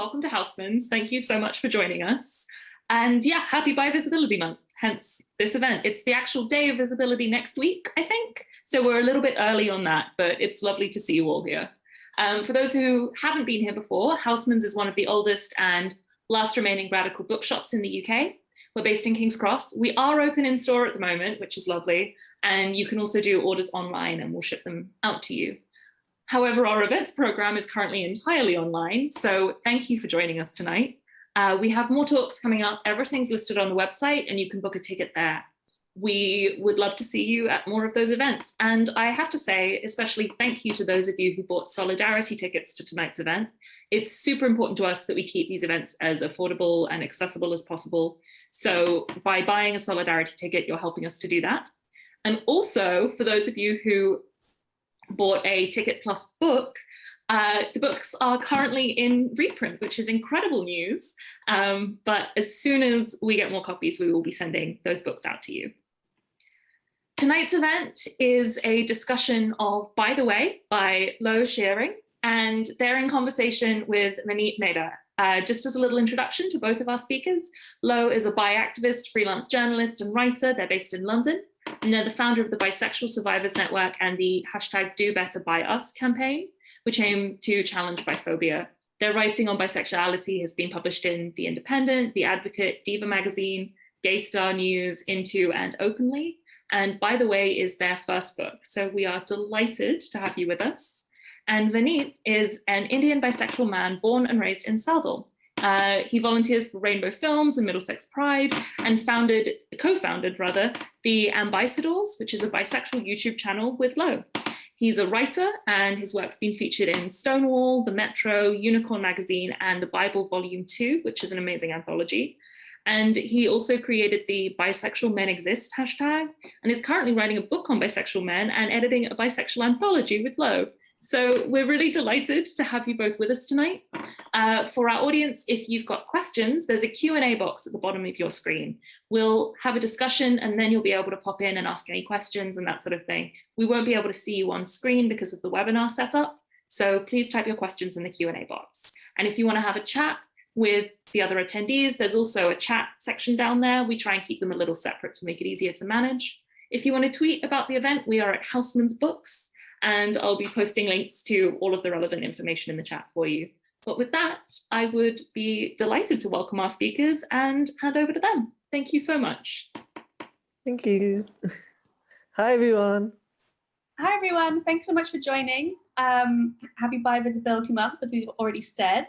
welcome to Housmans. Thank you so much for joining us. And yeah, happy Bi-Visibility Month, hence this event. It's the actual day of visibility next week, I think. So we're a little bit early on that, but it's lovely to see you all here. For those who haven't been here before, Housmans is one of the oldest and last remaining radical bookshops in the UK. We're based in King's Cross. We are open in store at the moment, which is lovely. And you can also do orders online and we'll ship them out to you. However, our events program is currently entirely online, so thank you for joining us tonight. We have more talks coming up. Everything's listed on the website and you can book a ticket there. We would love to see you at more of those events. And I have to say, especially thank you to those of you who bought solidarity tickets to tonight's event. It's super important to us that we keep these events as affordable and accessible as possible. So by buying a solidarity ticket, you're helping us to do that. And also for those of you who bought a ticket plus book, the books are currently in reprint, which is incredible news. But as soon as we get more copies, we will be sending those books out to you. Tonight's event is a discussion of By the Way by Lois Shearing, and they're in conversation with Vaneet Mehta. Just as a little introduction to both of our speakers, Lo is a bi activist, freelance journalist and writer. They're based in London. And they're the founder of the Bisexual Survivors Network and the #DoBetterByUs campaign, which aim to challenge biphobia. Their writing on bisexuality has been published in The Independent, The Advocate, DIVA magazine, Gay Star News, Into and Openly. And By the Way is their first book. So we are delighted to have you with us. And Vaneet is an Indian bisexual man born and raised in Southall. He volunteers for Rainbow Films and Middlesex Pride and co-founded the Ambassadors, which is a bisexual YouTube channel with Lo. He's a writer and his work's been featured in Stonewall, The Metro, Unicorn Magazine, and The Bible Volume 2, which is an amazing anthology. And he also created the Bisexual Men Exist hashtag and is currently writing a book on bisexual men and editing a bisexual anthology with Lo. So we're really delighted to have you both with us tonight. For our audience, if you've got questions, there's a Q&A box at the bottom of your screen. We'll have a discussion and then you'll be able to pop in and ask any questions and that sort of thing. We won't be able to see you on screen because of the webinar setup. So please type your questions in the Q&A box. And if you want to have a chat with the other attendees, there's also a chat section down there. We try and keep them a little separate to make it easier to manage. If you want to tweet about the event, we are at Housmans Books. And I'll be posting links to all of the relevant information in the chat for you. But with that, I would be delighted to welcome our speakers and hand over to them. Thank you so much. Thank you. Hi, everyone. Hi, everyone. Thanks so much for joining. Happy Bi-Visibility Month, as we've already said.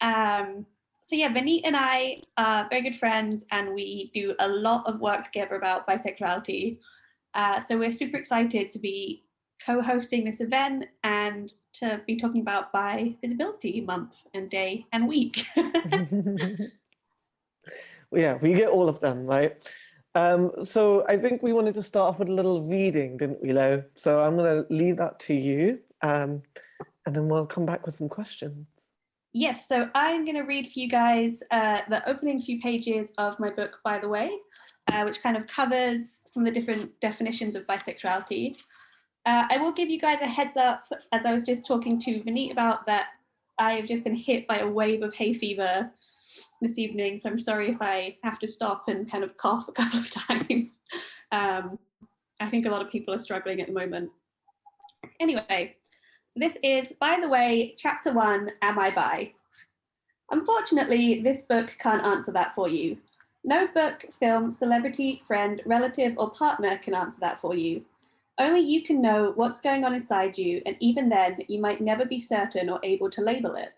So yeah, Vaneet and I are very good friends, and we do a lot of work together about bisexuality. So we're super excited to be co-hosting this event and to be talking about Bi-Visibility Month and day and week. Yeah, we get all of them, right? So I think we wanted to start off with a little reading, didn't we, Lo? So I'm going to leave that to you, and then we'll come back with some questions. Yes, so I'm going to read for you guys the opening few pages of my book, By the Way, which kind of covers some of the different definitions of bisexuality. I will give you guys a heads up, as I was just talking to Vaneet about, that I've just been hit by a wave of hay fever this evening, so I'm sorry if I have to stop and kind of cough a couple of times. I think a lot of people are struggling at the moment. Anyway, so this is, By the Way, Chapter 1, Am I Bi? Unfortunately, this book can't answer that for you. No book, film, celebrity, friend, relative, or partner can answer that for you. Only you can know what's going on inside you, and even then, you might never be certain or able to label it.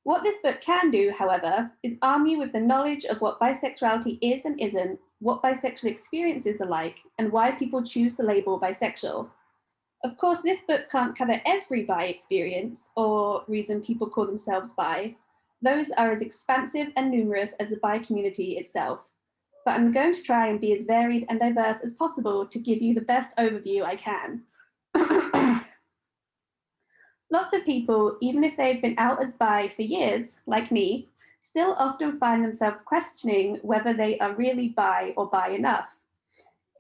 What this book can do, however, is arm you with the knowledge of what bisexuality is and isn't, what bisexual experiences are like, and why people choose the label bisexual. Of course, this book can't cover every bi experience or reason people call themselves bi. Those are as expansive and numerous as the bi community itself. But I'm going to try and be as varied and diverse as possible to give you the best overview I can. Lots of people, even if they've been out as bi for years, like me, still often find themselves questioning whether they are really bi or bi enough.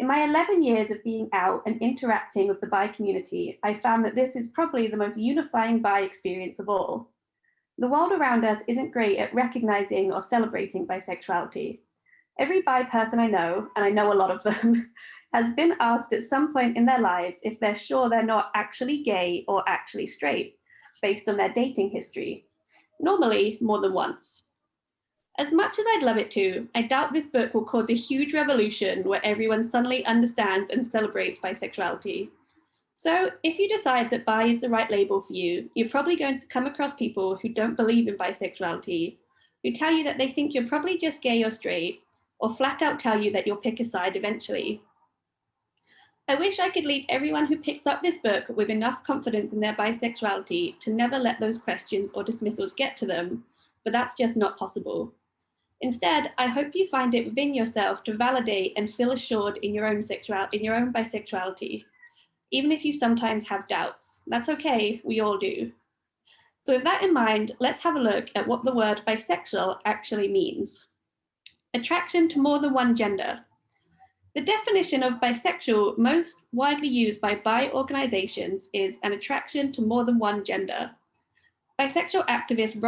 In my 11 years of being out and interacting with the bi community, I found that this is probably the most unifying bi experience of all. The world around us isn't great at recognizing or celebrating bisexuality. Every bi person I know, and I know a lot of them, has been asked at some point in their lives if they're sure they're not actually gay or actually straight, based on their dating history. Normally, more than once. As much as I'd love it to, I doubt this book will cause a huge revolution where everyone suddenly understands and celebrates bisexuality. So if you decide that bi is the right label for you, you're probably going to come across people who don't believe in bisexuality, who tell you that they think you're probably just gay or straight, or flat out tell you that you'll pick a side eventually. I wish I could leave everyone who picks up this book with enough confidence in their bisexuality to never let those questions or dismissals get to them, but that's just not possible. Instead, I hope you find it within yourself to validate and feel assured in your own bisexuality, even if you sometimes have doubts. That's okay, we all do. So with that in mind, let's have a look at what the word bisexual actually means. Attraction to more than one gender. The definition of bisexual most widely used by bi organizations is an attraction to more than one gender. Bisexual activist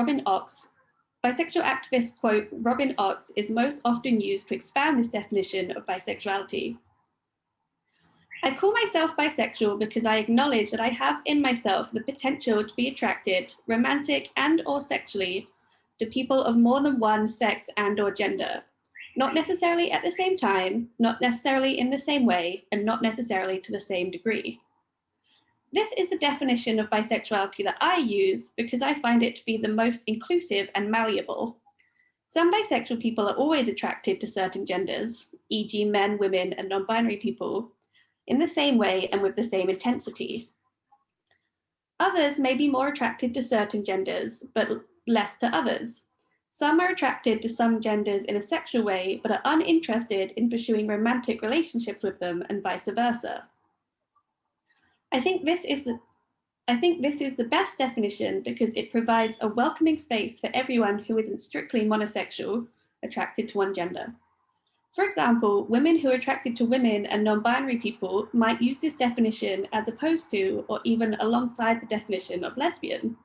quote Robin Ox is most often used to expand this definition of bisexuality. I call myself bisexual because I acknowledge that I have in myself the potential to be attracted, romantic and or sexually, to people of more than one sex and or gender, not necessarily at the same time, not necessarily in the same way, and not necessarily to the same degree. This is the definition of bisexuality that I use because I find it to be the most inclusive and malleable. Some bisexual people are always attracted to certain genders, e.g. men, women, and non-binary people, in the same way and with the same intensity. Others may be more attracted to certain genders, but less to others. Some are attracted to some genders in a sexual way, but are uninterested in pursuing romantic relationships with them, and vice versa. I think this is the best definition because it provides a welcoming space for everyone who isn't strictly monosexual, attracted to one gender. For example, women who are attracted to women and non-binary people might use this definition as opposed to, or even alongside the definition of lesbian.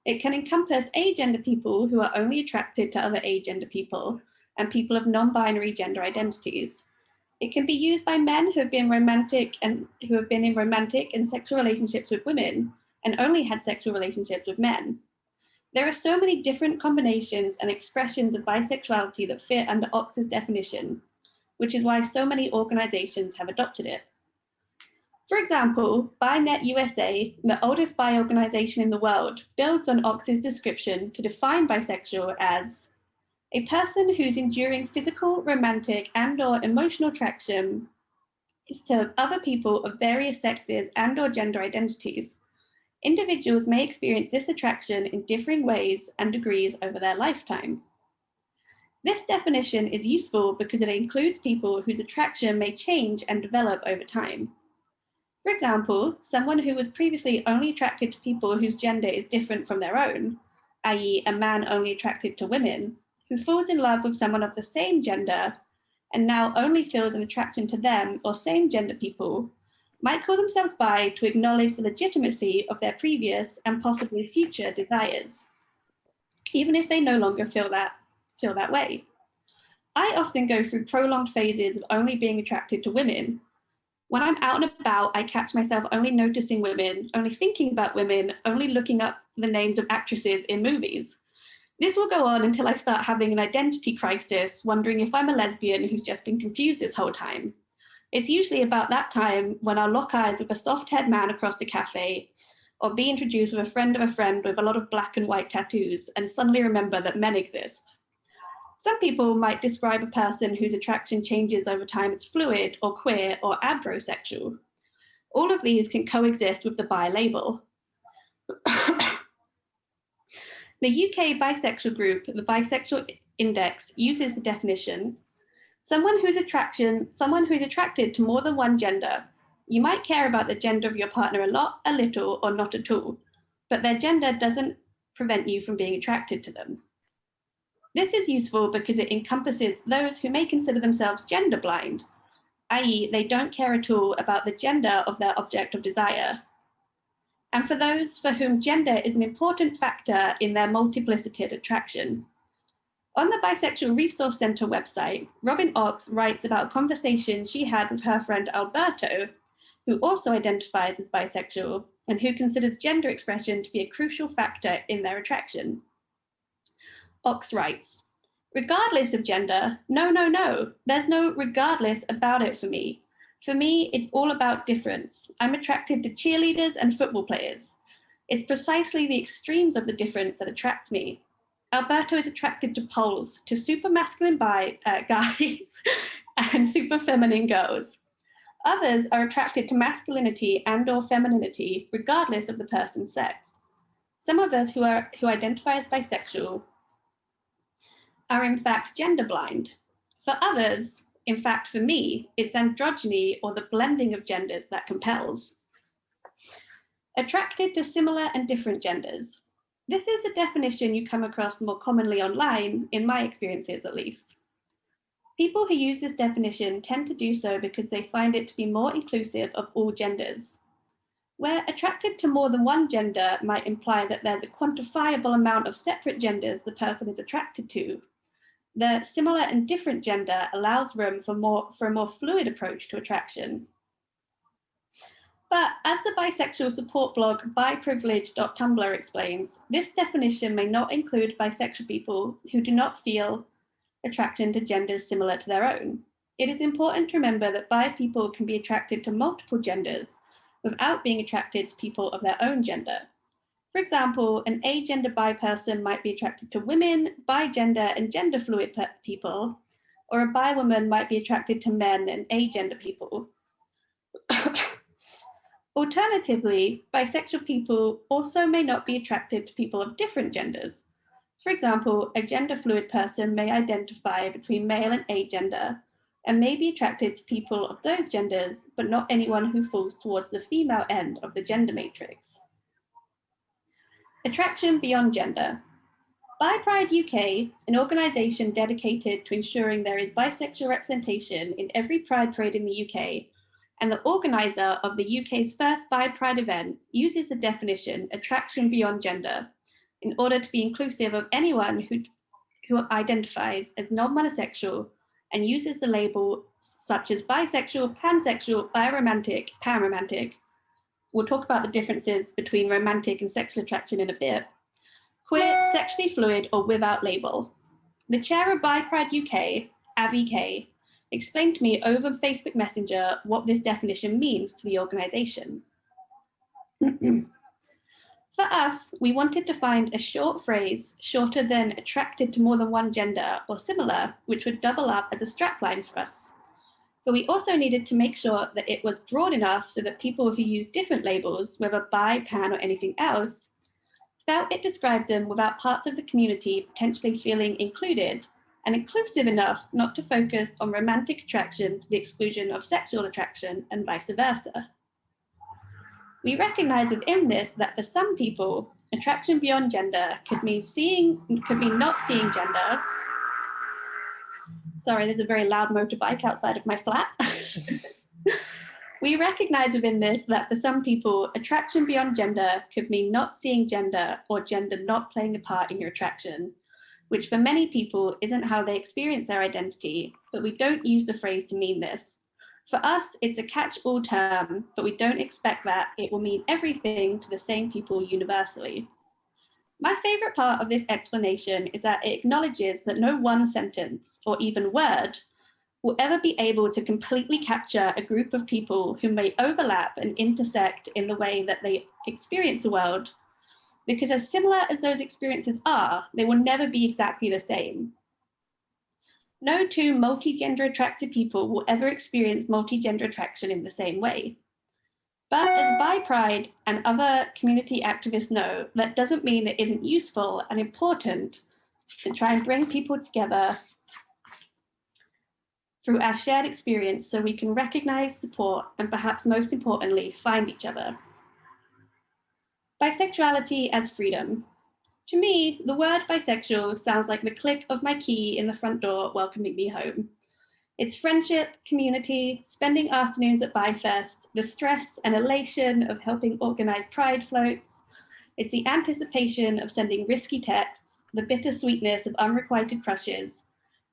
It can encompass agender people who are only attracted to other agender people and people of non-binary gender identities. It can be used by men who have been in romantic and sexual relationships with women and only had sexual relationships with men. There are so many different combinations and expressions of bisexuality that fit under Ox's definition, which is why so many organizations have adopted it. For example, BiNet USA, the oldest bi organization in the world, builds on Ox's description to define bisexual as a person who's enduring physical, romantic, and/or emotional attraction is to other people of various sexes and/or gender identities. Individuals may experience this attraction in differing ways and degrees over their lifetime. This definition is useful because it includes people whose attraction may change and develop over time. For example, someone who was previously only attracted to people whose gender is different from their own, i.e. a man only attracted to women, who falls in love with someone of the same gender and now only feels an attraction to them or same gender people, might call themselves bi to acknowledge the legitimacy of their previous and possibly future desires, even if they no longer feel that way. I often go through prolonged phases of only being attracted to women. When I'm out and about, I catch myself only noticing women, only thinking about women, only looking up the names of actresses in movies. This will go on until I start having an identity crisis, wondering if I'm a lesbian who's just been confused this whole time. It's usually about that time when I'll lock eyes with a soft-haired man across the cafe, or be introduced with a friend with a lot of black and white tattoos, and suddenly remember that men exist. Some people might describe a person whose attraction changes over time as fluid or queer or abrosexual. All of these can coexist with the bi label. The UK bisexual group, the Bisexual Index, uses the definition: someone who's attracted to more than one gender. You might care about the gender of your partner a lot, a little, or not at all, but their gender doesn't prevent you from being attracted to them. This is useful because it encompasses those who may consider themselves gender blind, i.e. they don't care at all about the gender of their object of desire. and for those for whom gender is an important factor in their multiplicited attraction. On the Bisexual Resource Center website, Robin Ox writes about a conversation she had with her friend Alberto, who also identifies as bisexual and who considers gender expression to be a crucial factor in their attraction. Ox writes, "Regardless of gender, no, there's no regardless about it for me. For me, it's all about difference. I'm attracted to cheerleaders and football players. It's precisely the extremes of the difference that attracts me. Alberto is attracted to poles, to super masculine guys and super feminine girls. Others are attracted to masculinity and or femininity, regardless of the person's sex. Some of us who identify as bisexual are in fact gender blind. For others, in fact for me, it's androgyny or the blending of genders that compels. Attracted to similar and different genders. This is a definition you come across more commonly online, in my experiences at least. People who use this definition tend to do so because they find it to be more inclusive of all genders. Where attracted to more than one gender might imply that there's a quantifiable amount of separate genders the person is attracted to, the similar and different gender allows room for a more fluid approach to attraction. But as the bisexual support blog biprivilege.tumblr explains, this definition may not include bisexual people who do not feel attraction to genders similar to their own. It is important to remember that bi people can be attracted to multiple genders without being attracted to people of their own gender. For example, an agender bi person might be attracted to women, bigender and gender fluid people, or a bi woman might be attracted to men and agender people. Alternatively, bisexual people also may not be attracted to people of different genders. For example, a gender fluid person may identify between male and agender and may be attracted to people of those genders, but not anyone who falls towards the female end of the gender matrix. Attraction beyond gender. Bi Pride UK, an organisation dedicated to ensuring there is bisexual representation in every Pride parade in the UK, and the organiser of the UK's first Bi Pride event, uses the definition attraction beyond gender in order to be inclusive of anyone who identifies as non-monosexual and uses the label such as bisexual, pansexual, biromantic, panromantic. We'll talk about the differences between romantic and sexual attraction in a bit. Queer, sexually fluid, or without label. The chair of Bi Pride UK, Avi K, explained to me over Facebook Messenger what this definition means to the organisation. For us, we wanted to find a short phrase, shorter than attracted to more than one gender or similar, which would double up as a strapline for us. But we also needed to make sure that it was broad enough so that people who use different labels, whether bi, pan, or anything else, felt it described them without parts of the community potentially feeling included, and inclusive enough not to focus on romantic attraction to the exclusion of sexual attraction and vice versa. We recognize within this that for some people, attraction beyond gender could mean not seeing gender. Sorry, there's a very loud motorbike outside of my flat. We recognize within this that for some people, attraction beyond gender could mean not seeing gender or gender not playing a part in your attraction, which for many people isn't how they experience their identity, but we don't use the phrase to mean this. For us, it's a catch-all term, but we don't expect that it will mean everything to the same people universally. My favorite part of this explanation is that it acknowledges that no one sentence or even word will ever be able to completely capture a group of people who may overlap and intersect in the way that they experience the world, because as similar as those experiences are, they will never be exactly the same. No two multi-gender attracted people will ever experience multi-gender attraction in the same way. But as Bi Pride and other community activists know, that doesn't mean it isn't useful and important to try and bring people together through our shared experience so we can recognize, support, and perhaps most importantly, find each other. Bisexuality as freedom. To me, the word bisexual sounds like the click of my key in the front door welcoming me home. It's friendship, community, spending afternoons at BiFest, the stress and elation of helping organize pride floats. It's the anticipation of sending risky texts, the bittersweetness of unrequited crushes,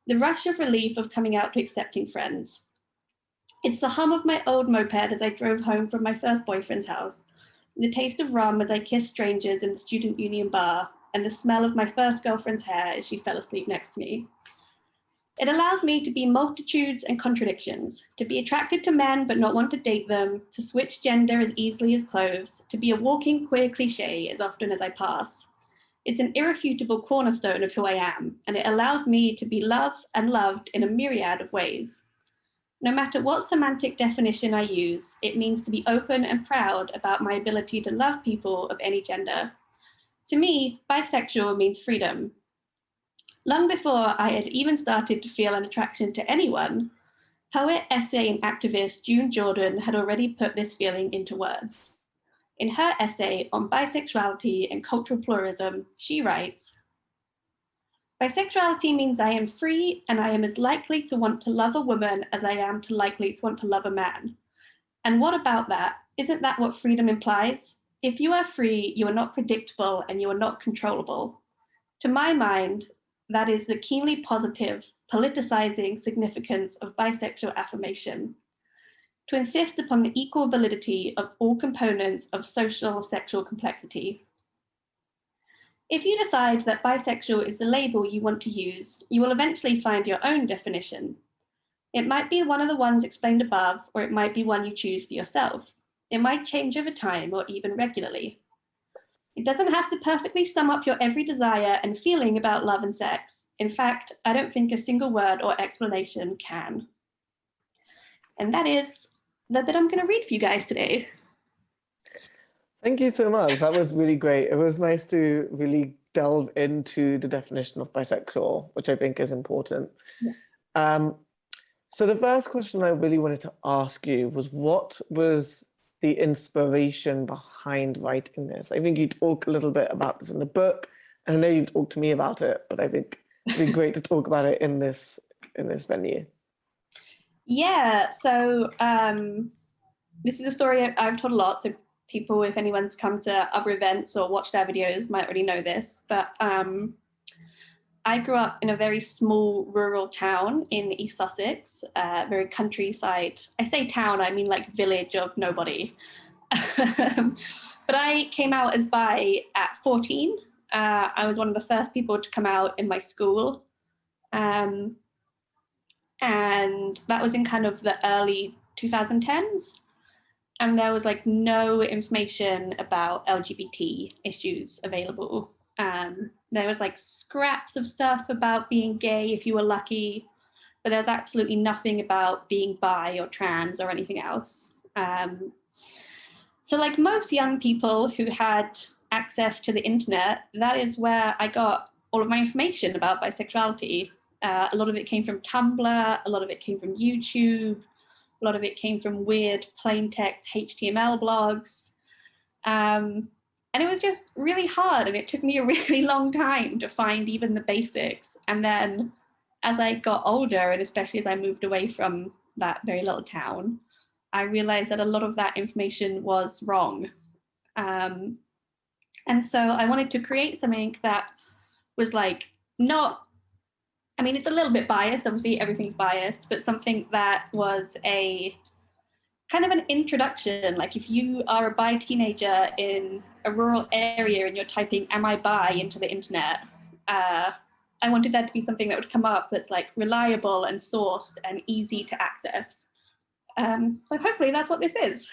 the rush of relief of coming out to accepting friends. It's the hum of my old moped as I drove home from my first boyfriend's house, the taste of rum as I kissed strangers in the student union bar, and the smell of my first girlfriend's hair as she fell asleep next to me. It allows me to be multitudes and contradictions, to be attracted to men but not want to date them, to switch gender as easily as clothes, to be a walking queer cliche as often as I pass. It's an irrefutable cornerstone of who I am, and it allows me to be loved and loved in a myriad of ways. No matter what semantic definition I use, it means to be open and proud about my ability to love people of any gender. To me, bisexual means freedom. Long before I had even started to feel an attraction to anyone, poet, essay, and activist June Jordan had already put this feeling into words. In her essay on bisexuality and cultural pluralism, she writes, "Bisexuality means I am free and I am as likely to want to love a woman as I am to likely to want to love a man. And what about that? Isn't that what freedom implies? If you are free, you are not predictable and you are not controllable. To my mind, that is the keenly positive, politicizing significance of bisexual affirmation. To insist upon the equal validity of all components of social sexual complexity. If you decide that bisexual is the label you want to use, you will eventually find your own definition. It might be one of the ones explained above, or it might be one you choose for yourself. It might change over time or even regularly. It doesn't have to perfectly sum up your every desire and feeling about love and sex. In fact, I don't think a single word or explanation can." And that is the bit I'm going to read for you guys today. Thank you so much. That was really great. It was nice to really delve into the definition of bisexual, which I think is important. Yeah. So the first question I really wanted to ask you was, what was the inspiration behind writing this? I think you talk a little bit about this in the book, and I know you've talked to me about it, but I think it'd be great to talk about it in this venue. Yeah, so this is a story I've told a lot, so people, if anyone's come to other events or watched our videos, might already know this, but I grew up in a very small rural town in East Sussex, very countryside. I say town, I mean like village of nobody. But I came out as bi at 14. I was one of the first people to come out in my school. And that was in kind of the early 2010s. And there was like no information about LGBT issues available. There was like scraps of stuff about being gay if you were lucky, but there was absolutely nothing about being bi or trans or anything else. So like most young people who had access to the internet, that is where I got all of my information about bisexuality. A lot of it came from Tumblr, a lot of it came from YouTube, a lot of it came from weird plain text HTML blogs. And it was just really hard, and it took me a really long time to find even the basics. And then as I got older, and especially as I moved away from that very little town, I realized that a lot of that information was wrong. And so I wanted to create something that was like not, I mean, it's a little bit biased, obviously everything's biased, but something that was a kind of an introduction. Like if you are a bi teenager in a rural area and you're typing "am I bi" into the internet, I wanted that to be something that would come up that's like reliable and sourced and easy to access. So hopefully that's what this is.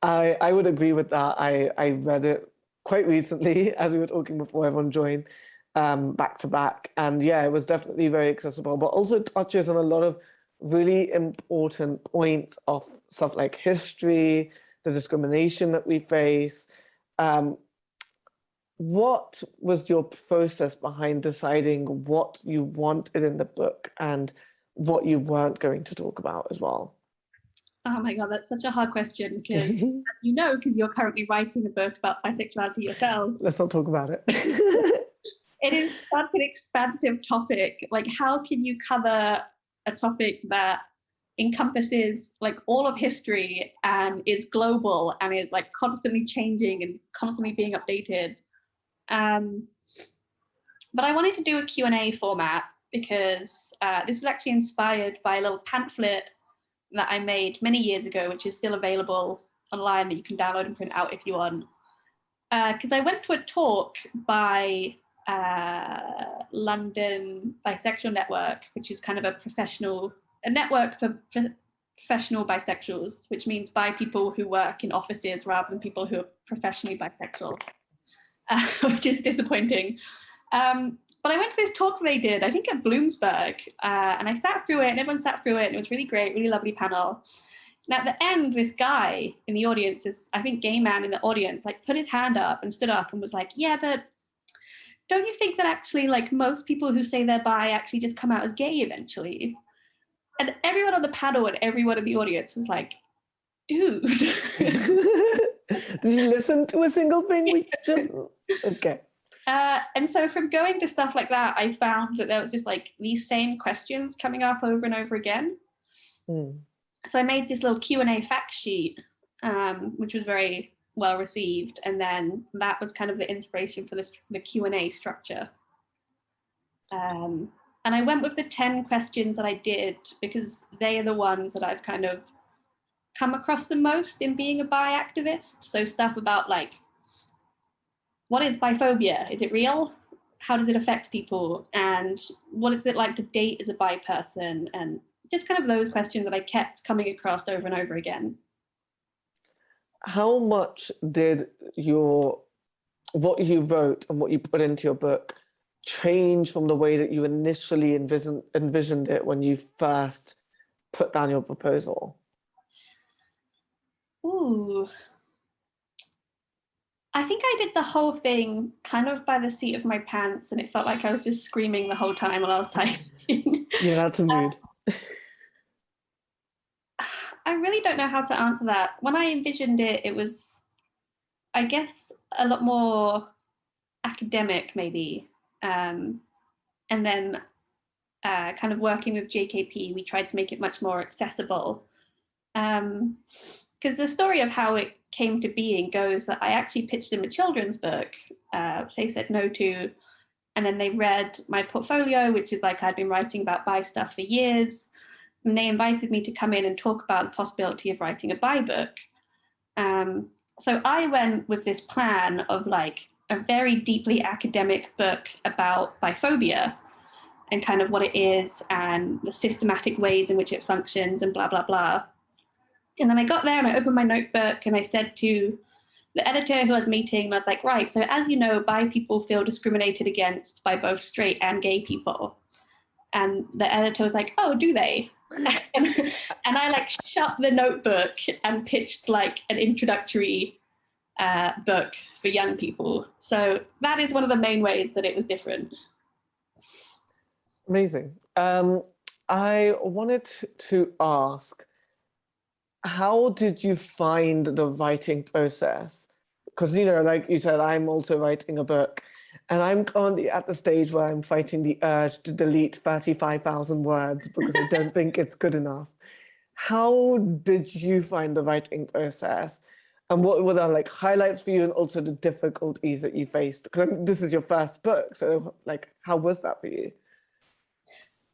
I would agree with that. I read it quite recently, as we were talking before everyone joined, back to back. And yeah, it was definitely very accessible, but also touches on a lot of really important points of stuff like history, the discrimination that we face. What was your process behind deciding what you wanted in the book and what you weren't going to talk about as well? Oh my God, that's such a hard question because, as you know, because you're currently writing a book about bisexuality yourself. Let's not talk about it. it is such an expansive topic. Like, how can you cover a topic that encompasses like all of history and is global and is like constantly changing and constantly being updated? But I wanted to do a Q&A format because this was actually inspired by a little pamphlet that I made many years ago, which is still available online that you can download and print out if you want. Because I went to a talk by London Bisexual Network, which is kind of a network for professional bisexuals, which means bi people who work in offices rather than people who are professionally bisexual, which is disappointing. But I went to this talk they did, I think at Bloomsburg, and I sat through it and everyone sat through it and it was really great, really lovely panel. And at the end, this guy in the audience, this, I think, gay man in the audience, like put his hand up and stood up and was like, yeah, but don't you think that actually like most people who say they're bi actually just come out as gay eventually? And everyone on the panel and everyone in the audience was like, dude. Did you listen to a single thing we just... Okay. And so from going to stuff like that, I found that there was just like these same questions coming up over and over again. So I made this little Q&A fact sheet, which was very well received. And then that was kind of the inspiration for the Q&A structure. And I went with the 10 questions that I did because they are the ones that I've kind of come across the most in being a bi activist. So stuff about like, what is biphobia? Is it real? How does it affect people? And what is it like to date as a bi person? And just kind of those questions that I kept coming across over and over again. How much did what you wrote and what you put into your book change from the way that you initially envisioned it when you first put down your proposal? Ooh. I think I did the whole thing kind of by the seat of my pants, and it felt like I was just screaming the whole time while I was typing. Yeah, that's a mood. I really don't know how to answer that. When I envisioned it, it was, I guess, a lot more academic, maybe. And then kind of working with JKP, we tried to make it much more accessible. Because the story of how it came to being goes that I actually pitched them a children's book, which they said no to. And then they read my portfolio, which is like I'd been writing about bi stuff for years. And they invited me to come in and talk about the possibility of writing a bi book. So I went with this plan of like a very deeply academic book about biphobia and kind of what it is and the systematic ways in which it functions and blah, blah, blah. And then I got there and I opened my notebook and I said to the editor who I was meeting, I was like, right, so as you know, bi people feel discriminated against by both straight and gay people. And the editor was like, oh, do they? And I like shut the notebook and pitched like an introductory book for young people. So that is one of the main ways that it was different. Amazing. I wanted to ask, how did you find the writing process? Because, you know, like you said, I'm also writing a book and I'm currently at the stage where I'm fighting the urge to delete 35,000 words because I don't think it's good enough. How did you find the writing process? And what were the like highlights for you and also the difficulties that you faced? Because this is your first book, so like, how was that for you?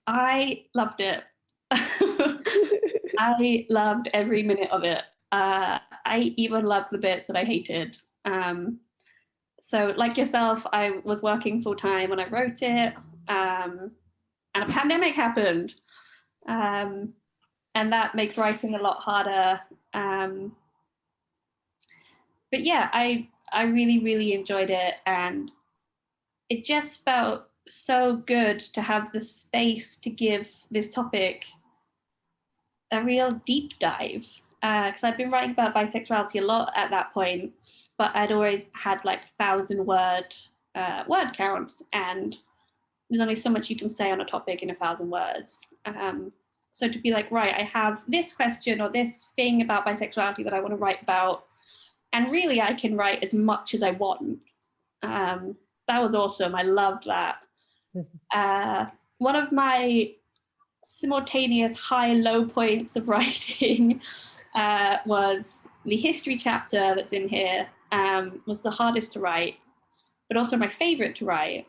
I loved it. I loved every minute of it. I even loved the bits that I hated. So like yourself, I was working full time when I wrote it, and a pandemic happened. And that makes writing a lot harder. But yeah, I really, really enjoyed it. And it just felt so good to have the space to give this topic a real deep dive. Because I'd been writing about bisexuality a lot at that point, but I'd always had like 1,000-word word counts, and there's only so much you can say on a topic in 1,000 words. So to be like, right, I have this question or this thing about bisexuality that I want to write about, and really I can write as much as I want. that was awesome. I loved that. One of my simultaneous high-low points of writing was the history chapter that's in here. Was the hardest to write, but also my favorite to write,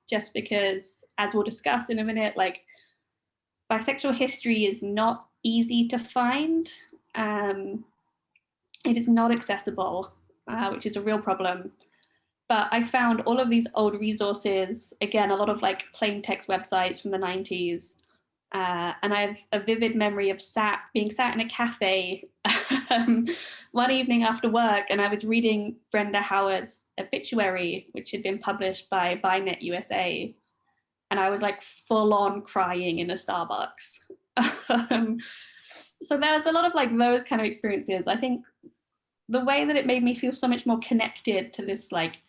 just because, as we'll discuss in a minute, like bisexual history is not easy to find. It is not accessible, which is a real problem. But I found all of these old resources, again, a lot of like plain text websites from the 90s. And I have a vivid memory of being sat in a cafe one evening after work, and I was reading Brenda Howard's obituary, which had been published by BiNet USA. And I was like full on crying in a Starbucks. So there's a lot of like those kind of experiences. I think the way that it made me feel so much more connected to this like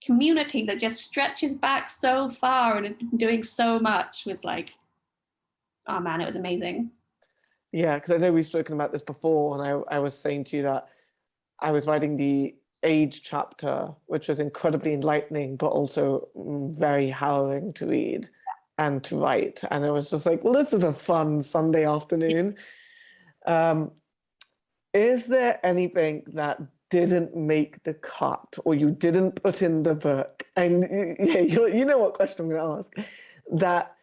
community that just stretches back so far and has been doing so much was like, oh man, it was amazing. Yeah, because I know we've spoken about this before, and I was saying to you that I was writing the age chapter, which was incredibly enlightening, but also very harrowing to read and to write. And it was just like, well, this is a fun Sunday afternoon. Is there anything that didn't make the cut or you didn't put in the book? And yeah, you know what question I'm going to ask, that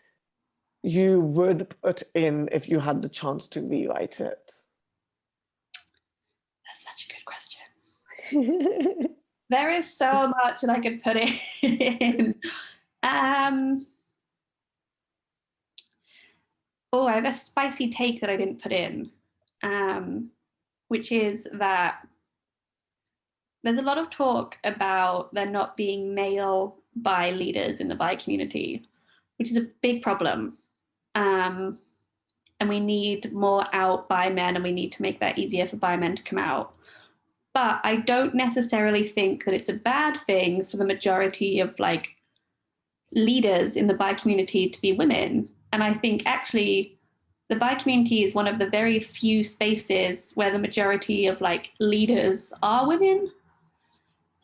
you would put in if you had the chance to rewrite it? That's such a good question. There is so much that I could put in. Oh, I have a spicy take that I didn't put in, which is that there's a lot of talk about there not being male bi leaders in the bi community, which is a big problem. And we need more out bi men, and we need to make that easier for bi men to come out. But I don't necessarily think that it's a bad thing for the majority of like leaders in the bi community to be women. And I think actually the bi community is one of the very few spaces where the majority of like leaders are women.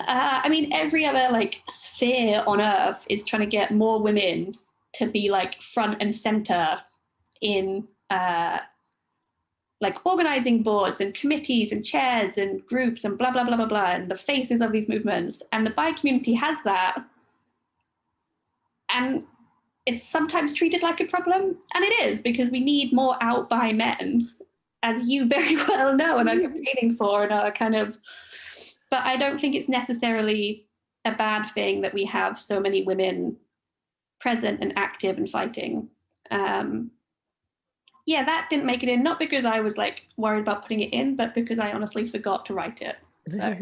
I mean, every other like sphere on earth is trying to get more women to be like front and center in like organizing boards and committees and chairs and groups and blah, blah, blah, blah, blah, and the faces of these movements. And the bi community has that. And it's sometimes treated like a problem. And it is, because we need more out bi men, as you very well know and are campaigning for and are kind of, but I don't think it's necessarily a bad thing that we have so many women present and active and fighting. Yeah, that didn't make it in, not because I was like worried about putting it in, but because I honestly forgot to write it. So.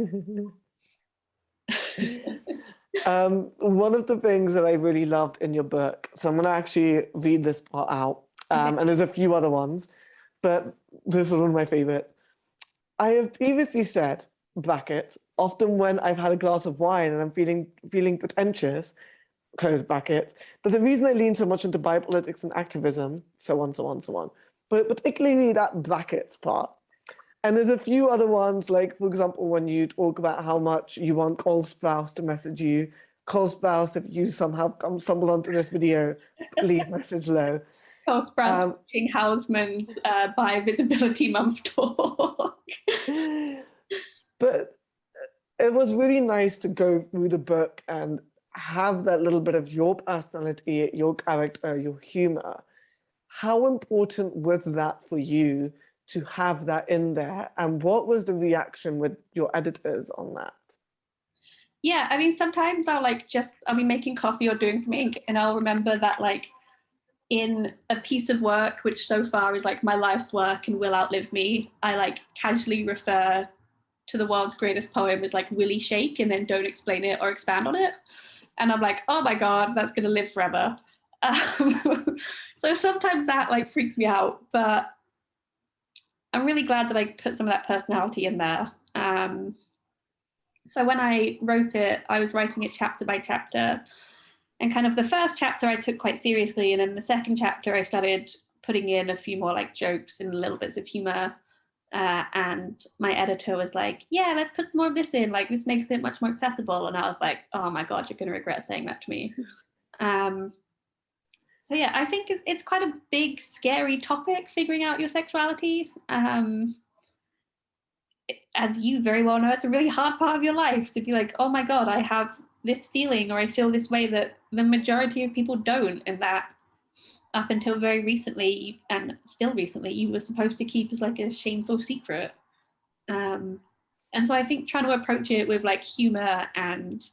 One of the things that I really loved in your book, so I'm going to actually read this part out, and there's a few other ones, but this is one of my favorite. I have previously said, brackets, often when I've had a glass of wine and I'm feeling pretentious, close brackets, that the reason I lean so much into biopolitics and activism, so on, so on, so on, but particularly that brackets part. And there's a few other ones, like, for example, when you talk about how much you want Cole Sprouse to message you. Cole Sprouse, if you somehow stumble onto this video, please message Lo. Cole Sprouse watching Housmans Bi Visibility Month talk. But it was really nice to go through the book and have that little bit of your personality, your character, your humor. How important was that for you to have that in there? And what was the reaction with your editors on that? Yeah, I mean, sometimes I'll be making coffee or doing something, and I'll remember that like in a piece of work, which so far is like my life's work and will outlive me, I like casually refer to the world's greatest poem as like Willy Shake and then don't explain it or expand on it. And I'm like, oh my God, that's gonna live forever. So sometimes that like freaks me out, but I'm really glad that I put some of that personality in there. So when I wrote it, I was writing it chapter by chapter, and kind of the first chapter I took quite seriously, and then the second chapter I started putting in a few more like jokes and little bits of humor. And my editor was like, yeah, let's put some more of this in, like this makes it much more accessible. And I was like, oh my God, you're gonna regret saying that to me. So yeah, I think it's quite a big, scary topic, figuring out your sexuality. As you very well know, it's a really hard part of your life to be like, oh my God, I have this feeling or I feel this way that the majority of people don't, and that up until very recently, and still recently, you were supposed to keep as like a shameful secret. And so I think trying to approach it with like humor, and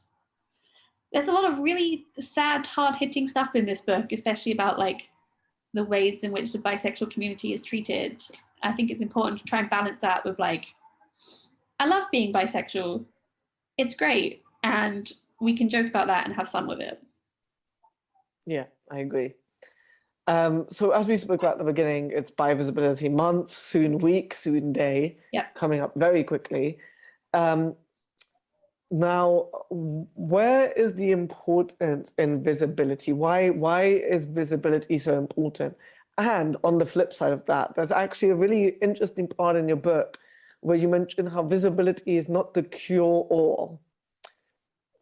there's a lot of really sad, hard-hitting stuff in this book, especially about like the ways in which the bisexual community is treated. I think it's important to try and balance that with like, I love being bisexual. It's great. And we can joke about that and have fun with it. Yeah, I agree. So as we spoke about at the beginning, it's Bi Visibility Month, soon week, soon day, coming up very quickly. Now, where is the importance in visibility? Why is visibility so important? And on the flip side of that, there's actually a really interesting part in your book where you mention how visibility is not the cure-all.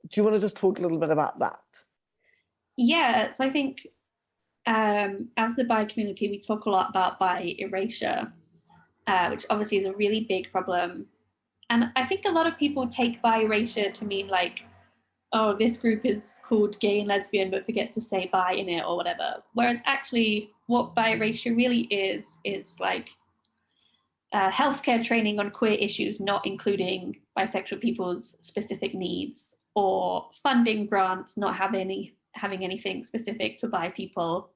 Do you want to just talk a little bit about that? Yeah, so I think as the bi community, we talk a lot about bi-erasure, which obviously is a really big problem. And I think a lot of people take bi-erasure to mean like, oh, this group is called gay and lesbian, but forgets to say bi in it or whatever. Whereas actually what bi-erasure really is like healthcare training on queer issues, not including bisexual people's specific needs, or funding grants, not having anything specific for bi people,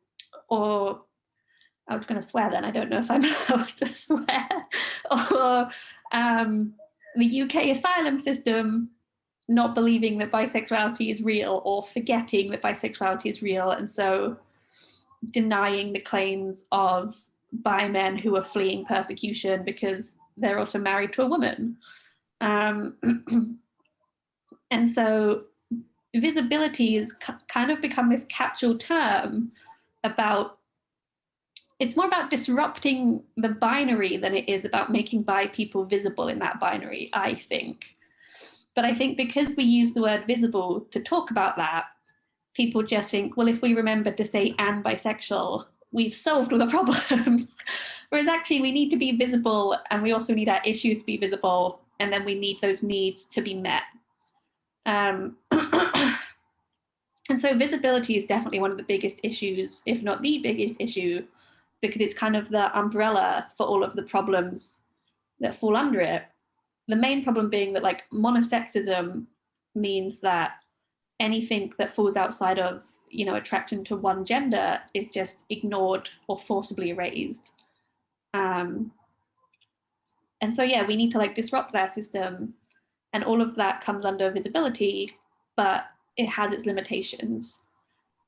or I was going to swear then, I don't know if I'm allowed to swear, or the UK asylum system not believing that bisexuality is real, or forgetting that bisexuality is real, and so denying the claims of bi men who are fleeing persecution because they're also married to a woman. And so visibility has kind of become this catch-all term about, it's more about disrupting the binary than it is about making bi people visible in that binary, I think. But I think because we use the word visible to talk about that, people just think, well, if we remember to say and bisexual, we've solved all the problems. Whereas actually we need to be visible, and we also need our issues to be visible, and then we need those needs to be met. And so visibility is definitely one of the biggest issues, if not the biggest issue, because it's kind of the umbrella for all of the problems that fall under it. The main problem being that like monosexism means that anything that falls outside of, you know, attraction to one gender is just ignored or forcibly erased. And so, yeah, we need to like disrupt that system, and all of that comes under visibility, but it has its limitations.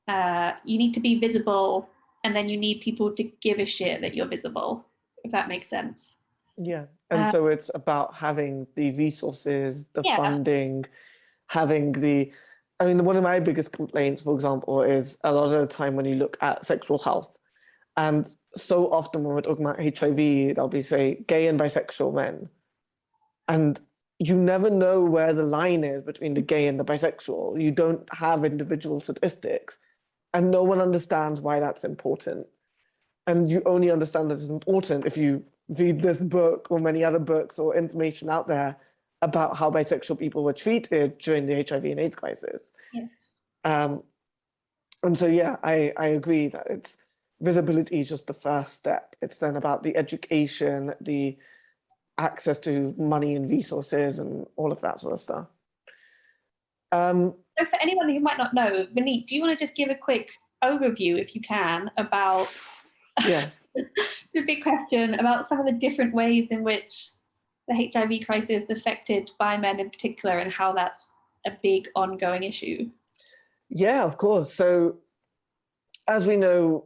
You need to be visible, and then you need people to give a shit that you're visible, if that makes sense. Yeah, and so it's about having the resources, the funding, having the, I mean, one of my biggest complaints, for example, is a lot of the time when you look at sexual health, and so often when we're talking about HIV, they'll be say gay and bisexual men. And you never know where the line is between the gay and the bisexual. You don't have individual statistics, and no one understands why that's important. And you only understand that it's important if you read this book or many other books or information out there about how bisexual people were treated during the HIV and AIDS crisis. Yes. And so, yeah, I agree that it's visibility is just the first step. It's then about the education, the access to money and resources and all of that sort of stuff. So for anyone who might not know, Vaneet, do you want to just give a quick overview, if you can, about, yes, it's a big question, about some of the different ways in which the HIV crisis affected bi men in particular, and how that's a big ongoing issue? Yeah, of course. So as we know,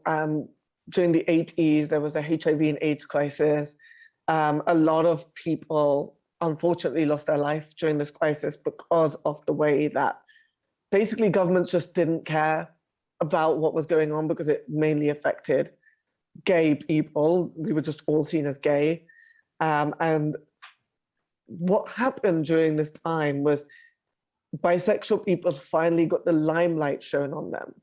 during the 80s, there was a HIV and AIDS crisis. A lot of people unfortunately lost their life during this crisis because of the way that basically governments just didn't care about what was going on, because it mainly affected gay people. We were just all seen as gay. And what happened during this time was bisexual people finally got the limelight shown on them.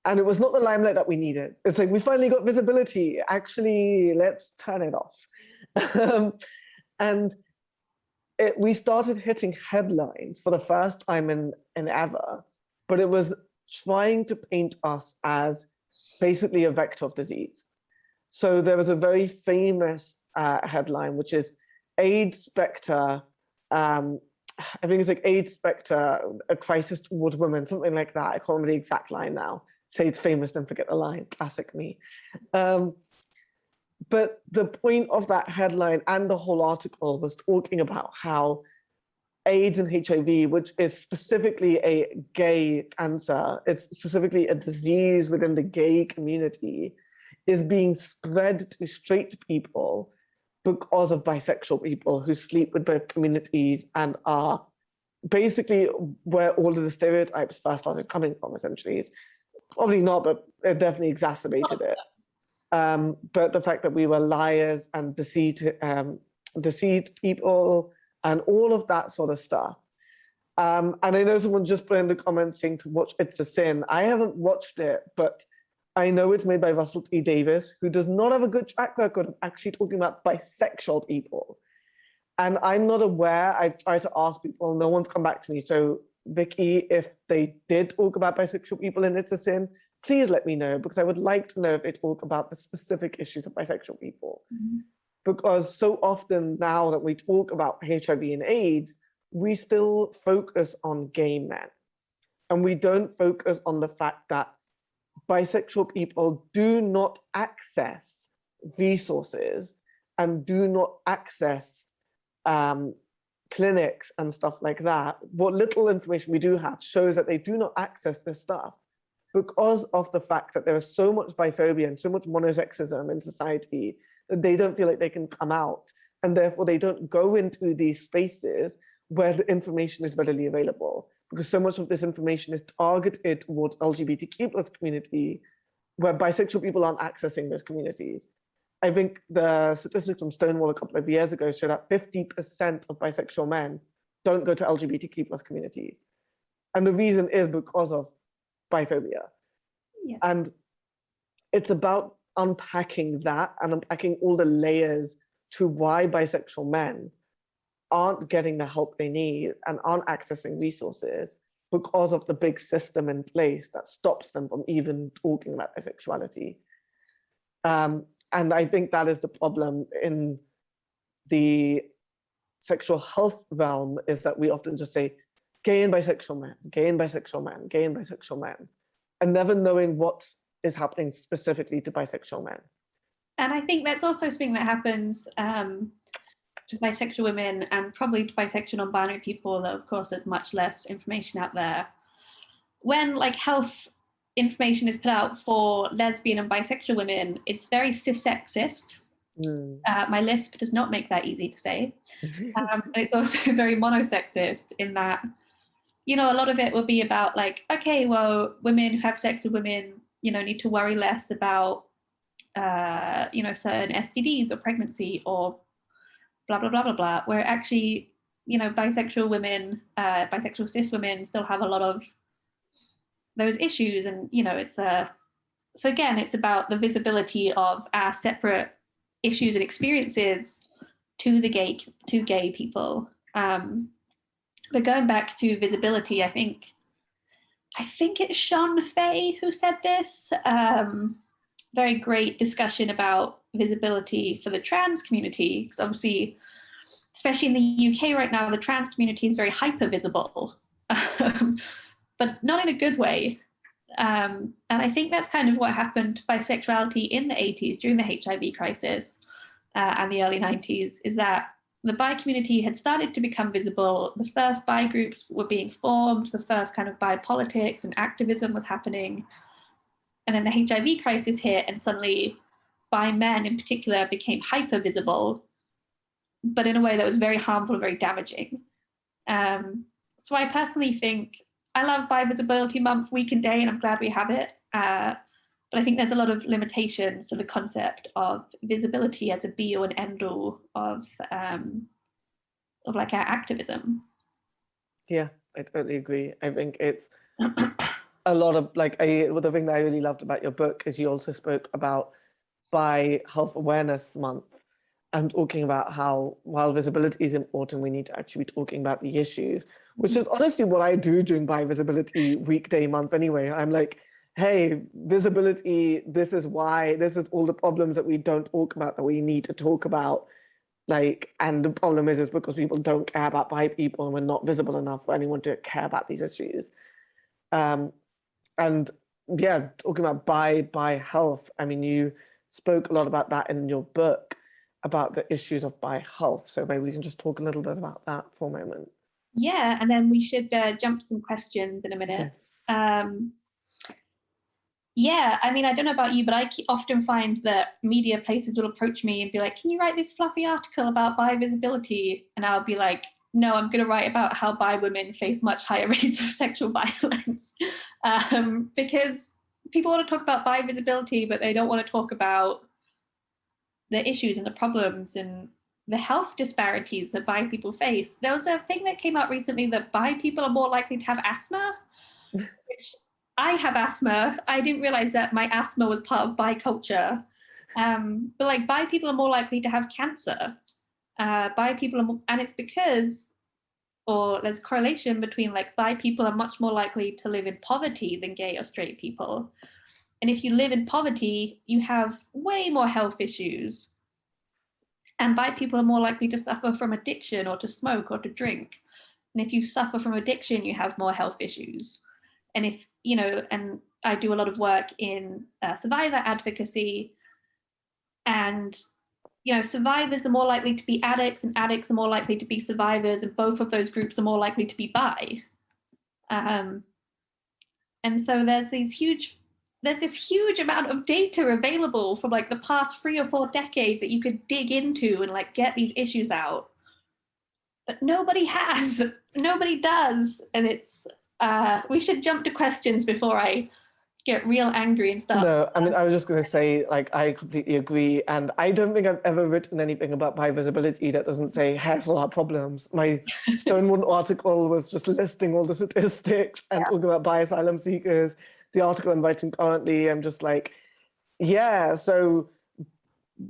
And it was not the limelight that we needed. It's like, we finally got visibility. Actually, let's turn it off. And we started hitting headlines for the first time in ever, but it was trying to paint us as basically a vector of disease. So there was a very famous headline, which is AIDS spectre, I think it's like AIDS spectre, a crisis towards women, something like that. I can't remember the exact line now. Say it's famous, then forget the line, classic me. But the point of that headline and the whole article was talking about how AIDS and HIV, which is specifically a gay cancer, it's specifically a disease within the gay community, is being spread to straight people because of bisexual people who sleep with both communities and are basically where all of the stereotypes first started coming from, essentially. It's probably not, but it definitely exacerbated it. But the fact that we were liars and deceived people and all of that sort of stuff. And I know someone just put in the comments saying to watch It's a Sin. I haven't watched it, but I know it's made by Russell T Davies, who does not have a good track record of actually talking about bisexual people. And I'm not aware. I've tried to ask people, no one's come back to me. So Vicky, if they did talk about bisexual people in It's a Sin, please let me know, because I would like to know if they talk about the specific issues of bisexual people. Mm-hmm. Because so often now that we talk about HIV and AIDS, we still focus on gay men. And we don't focus on the fact that bisexual people do not access resources and do not access clinics and stuff like that. What little information we do have shows that they do not access this stuff because of the fact that there is so much biphobia and so much monosexism in society that they don't feel like they can come out, and therefore they don't go into these spaces where the information is readily available, because so much of this information is targeted towards LGBTQ+ community, where bisexual people aren't accessing those communities. I think the statistics from Stonewall a couple of years ago showed that 50% of bisexual men don't go to LGBTQ+ communities. And the reason is because of biphobia. Yeah. And it's about unpacking that and unpacking all the layers to why bisexual men aren't getting the help they need and aren't accessing resources because of the big system in place that stops them from even talking about bisexuality. And I think that is the problem in the sexual health realm, is that we often just say, gay and bisexual men, gay and bisexual men, gay and bisexual men, and never knowing what is happening specifically to bisexual men. And I think that's also something that happens to bisexual women and probably to bisexual non-binary people, though of course there's much less information out there. When like health information is put out for lesbian and bisexual women, it's very cis-sexist. My lisp does not make that easy to say. And it's also very monosexist in that, you know, a lot of it will be about like, okay, well, women who have sex with women, you know, need to worry less about, you know, certain STDs or pregnancy or blah, blah, blah, blah, blah, where actually, you know, bisexual women, bisexual cis women still have a lot of those issues. And, you know, it's so again, it's about the visibility of our separate issues and experiences to gay people. But going back to visibility, I think it's Sean Fay who said this. Very great discussion about visibility for the trans community, because obviously, especially in the UK right now, the trans community is very hyper visible, but not in a good way. And I think that's kind of what happened to bisexuality in the 80s during the HIV crisis and the early 90s, is that the bi community had started to become visible. The first bi groups were being formed, the first kind of bi politics and activism was happening. And then the HIV crisis hit, and suddenly bi men in particular became hyper visible, but in a way that was very harmful and very damaging. So I personally think, I love Bi Visibility Month week and day, and I'm glad we have it. But I think there's a lot of limitations to the concept of visibility as a be all and end all of like our activism. Yeah, I totally agree. I think it's a lot of like the thing that I really loved about your book is you also spoke about Bi Health Awareness Month and talking about how while visibility is important, we need to actually be talking about the issues, which is honestly what I do during Bi Visibility Weekday Month anyway. I'm like, hey, visibility, this is why, this is all the problems that we don't talk about that we need to talk about. Like, and the problem is because people don't care about bi people and we're not visible enough for anyone to care about these issues. And yeah, talking about bi health, I mean, you spoke a lot about that in your book about the issues of bi health. So maybe we can just talk a little bit about that for a moment. Yeah, and then we should jump to some questions in a minute. Yes. Yeah, I mean, I don't know about you, but I often find that media places will approach me and be like, can you write this fluffy article about bi visibility? And I'll be like, no, I'm going to write about how bi women face much higher rates of sexual violence. Because people want to talk about bi visibility, but they don't want to talk about the issues and the problems and the health disparities that bi people face. There was a thing that came out recently that bi people are more likely to have asthma, which I have asthma. I didn't realize that my asthma was part of bi culture. But like bi people are more likely to have cancer. Bi people are and it's because, or there's a correlation between like bi people are much more likely to live in poverty than gay or straight people. And if you live in poverty, you have way more health issues. And bi people are more likely to suffer from addiction or to smoke or to drink. And if you suffer from addiction, you have more health issues. And if, you know, and I do a lot of work in survivor advocacy, and, you know, survivors are more likely to be addicts and addicts are more likely to be survivors, and both of those groups are more likely to be bi. And so there's this huge amount of data available from like the past 3 or 4 decades that you could dig into and like get these issues out. But nobody does. And it's, we should jump to questions before I get real angry and stuff. No, I mean, I was just going to say, like, I completely agree. And I don't think I've ever written anything about bi visibility that doesn't say, here's all our problems. My Stonewall article was just listing all the statistics and talking about bi asylum seekers. The article I'm writing currently, I'm just like, yeah, so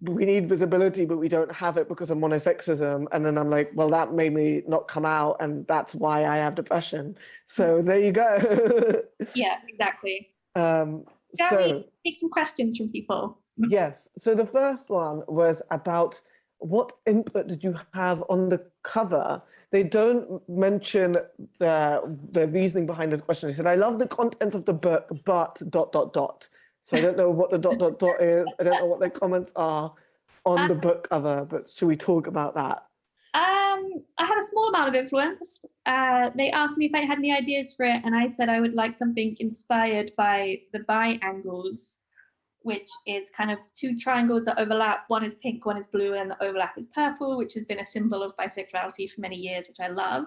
we need visibility, but we don't have it because of monosexism. And then I'm like, well, that made me not come out, and that's why I have depression. So there you go. Yeah, exactly. So we take some questions from people? Yes. So the first one was about what input did you have on the cover? They don't mention the reasoning behind this question. They said, I love the contents of the book, but ... So I don't know what the ... is. I don't know what their comments are on the book cover, but should we talk about that? I had a small amount of influence. They asked me if I had any ideas for it, and I said I would like something inspired by the bi angles, which is kind of 2 triangles that overlap. One is pink, one is blue, and the overlap is purple, which has been a symbol of bisexuality for many years, which I love.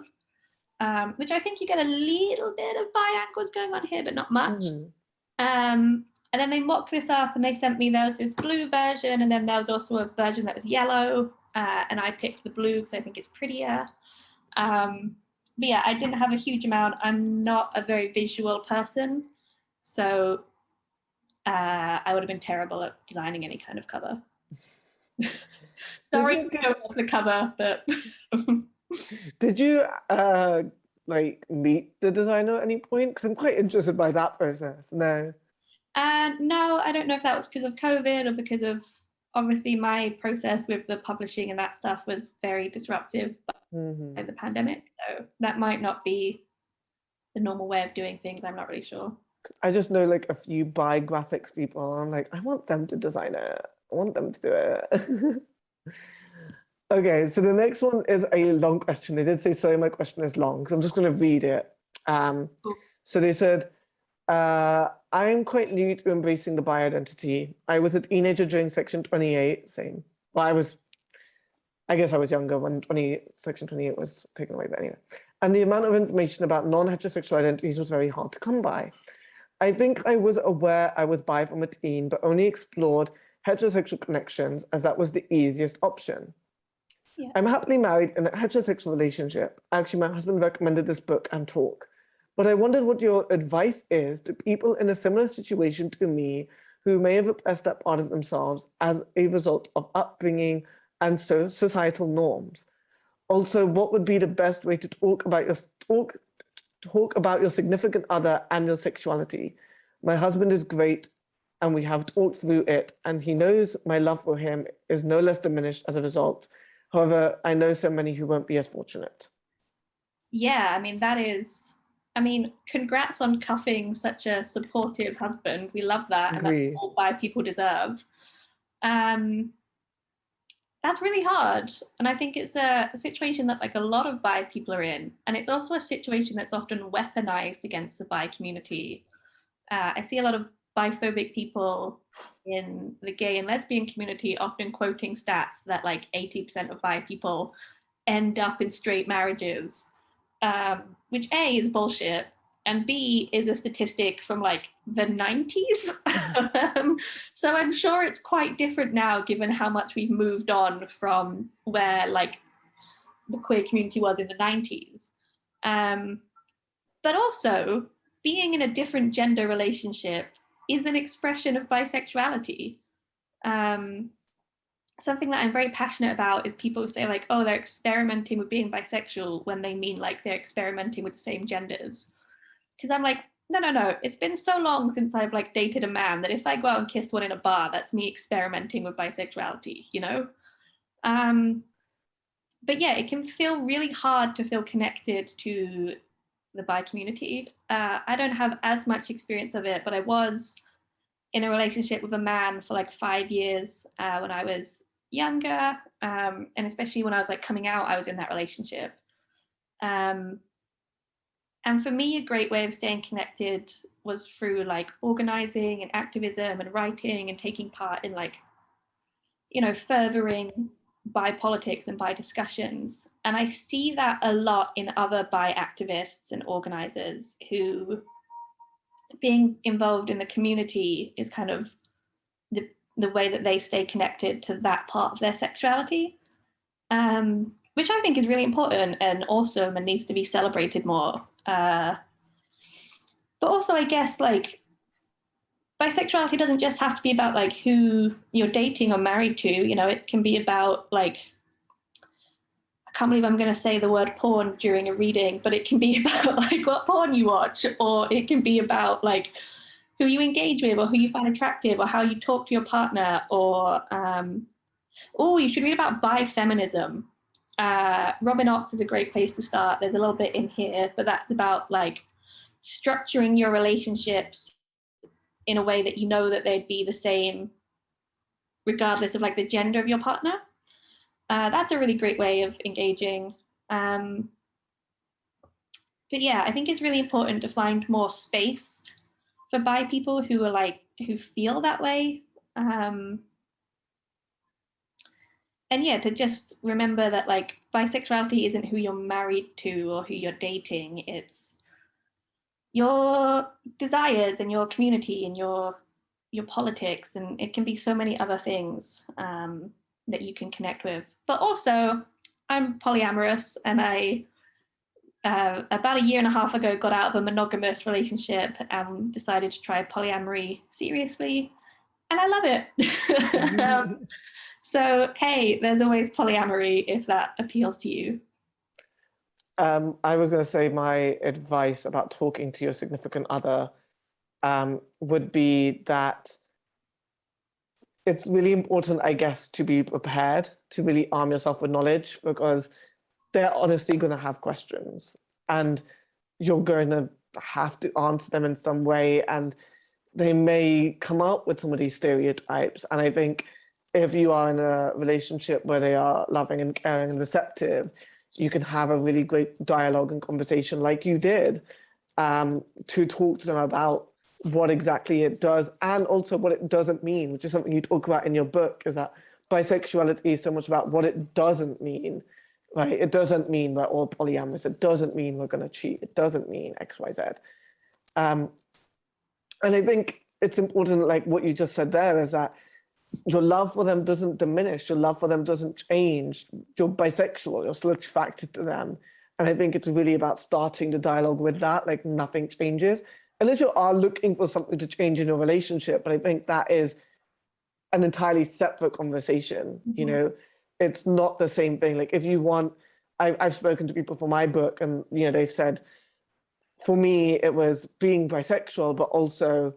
Which I think you get a little bit of bi angles going on here, but not much. And then they mocked this up and they sent me, there was this blue version, and then there was also a version that was yellow, and I picked the blue because I think it's prettier. But yeah, I didn't have a huge amount. I'm not a very visual person, so I would have been terrible at designing any kind of cover. Sorry for the cover, but... Did you like meet the designer at any point? Because I'm quite interested by that process. No. No, I don't know if that was because of COVID or because of, obviously my process with the publishing and that stuff was very disruptive by the pandemic. So that might not be the normal way of doing things. I'm not really sure. I just know like a few bi graphics people. I'm like, I want them to design it. I want them to do it. Okay, so the next one is a long question. They did say, sorry, my question is long, so I'm just going to read it. So they said, I am quite new to embracing the bi identity. I was a teenager during Section 28, same. Well, I guess I was younger when Section 28 was taken away, but anyway. And the amount of information about non-heterosexual identities was very hard to come by. I think I was aware I was bi from a teen, but only explored heterosexual connections as that was the easiest option. Yeah. I'm happily married in a heterosexual relationship. Actually, my husband recommended this book and talk. But I wondered what your advice is to people in a similar situation to me who may have repressed that part of themselves as a result of upbringing and societal norms. Also, what would be the best way to talk about your significant other and your sexuality? My husband is great and we have talked through it, and he knows my love for him is no less diminished as a result. However, I know so many who won't be as fortunate. Yeah, I mean, congrats on cuffing such a supportive husband. We love that, and that's all bi people deserve. That's really hard, and I think it's a situation that like a lot of bi people are in, and it's also a situation that's often weaponized against the bi community. I see a lot of biphobic people in the gay and lesbian community often quoting stats that like 80% of bi people end up in straight marriages, which A is bullshit, and B is a statistic from like the 90s. So I'm sure it's quite different now, given how much we've moved on from where like the queer community was in the 90s. But also, being in a different gender relationship is an expression of bisexuality. Something that I'm very passionate about is people who say like, oh, they're experimenting with being bisexual when they mean like they're experimenting with the same genders. Because I'm like, no, it's been so long since I've like dated a man that if I go out and kiss one in a bar, that's me experimenting with bisexuality, you know? But yeah, it can feel really hard to feel connected to the bi community. I don't have as much experience of it, but I was in a relationship with a man for like 5 years when I was younger, and especially when I was like coming out, I was in that relationship. And for me, a great way of staying connected was through like organizing and activism and writing and taking part in like, you know, furthering bi politics and bi discussions. And I see that a lot in other bi activists and organizers who being involved in the community is kind of the way that they stay connected to that part of their sexuality, which I think is really important and awesome and needs to be celebrated more. But also, I guess, like, bisexuality doesn't just have to be about like who you're dating or married to, you know, it can be about like, I can't believe I'm going to say the word porn during a reading, but it can be about like what porn you watch, or it can be about like who you engage with or who you find attractive or how you talk to your partner, or you should read about bifeminism. Robin Ox is a great place to start. There's a little bit in here, but that's about like structuring your relationships in a way that you know that they'd be the same regardless of like the gender of your partner. That's a really great way of engaging. But yeah, I think it's really important to find more space for bi people who are like, who feel that way. And yeah, to just remember that like bisexuality isn't who you're married to or who you're dating. It's your desires and your community and your politics, and it can be so many other things that you can connect with. But also, I'm polyamorous, and I about 1.5 years ago got out of a monogamous relationship and decided to try polyamory seriously, and I love it. So hey, there's always polyamory if that appeals to you. I was going to say my advice about talking to your significant other would be that it's really important, I guess, to be prepared, to really arm yourself with knowledge, because they're honestly going to have questions and you're going to have to answer them in some way, and they may come up with some of these stereotypes. And I think if you are in a relationship where they are loving and caring and receptive, you can have a really great dialogue and conversation like you did, to talk to them about what exactly it does and also what it doesn't mean, which is something you talk about in your book, is that bisexuality is so much about what it doesn't mean, right? It doesn't mean we're all polyamorous. It doesn't mean we're going to cheat. It doesn't mean X, Y, Z. And I think it's important, like what you just said there, is that your love for them doesn't diminish, your love for them doesn't change. You're bisexual, you're still attracted to them. And I think it's really about starting the dialogue with that, like nothing changes. Unless you are looking for something to change in your relationship, but I think that is an entirely separate conversation. You know, it's not the same thing. Like if you want, I've spoken to people for my book, and they've said, for me, it was being bisexual, but also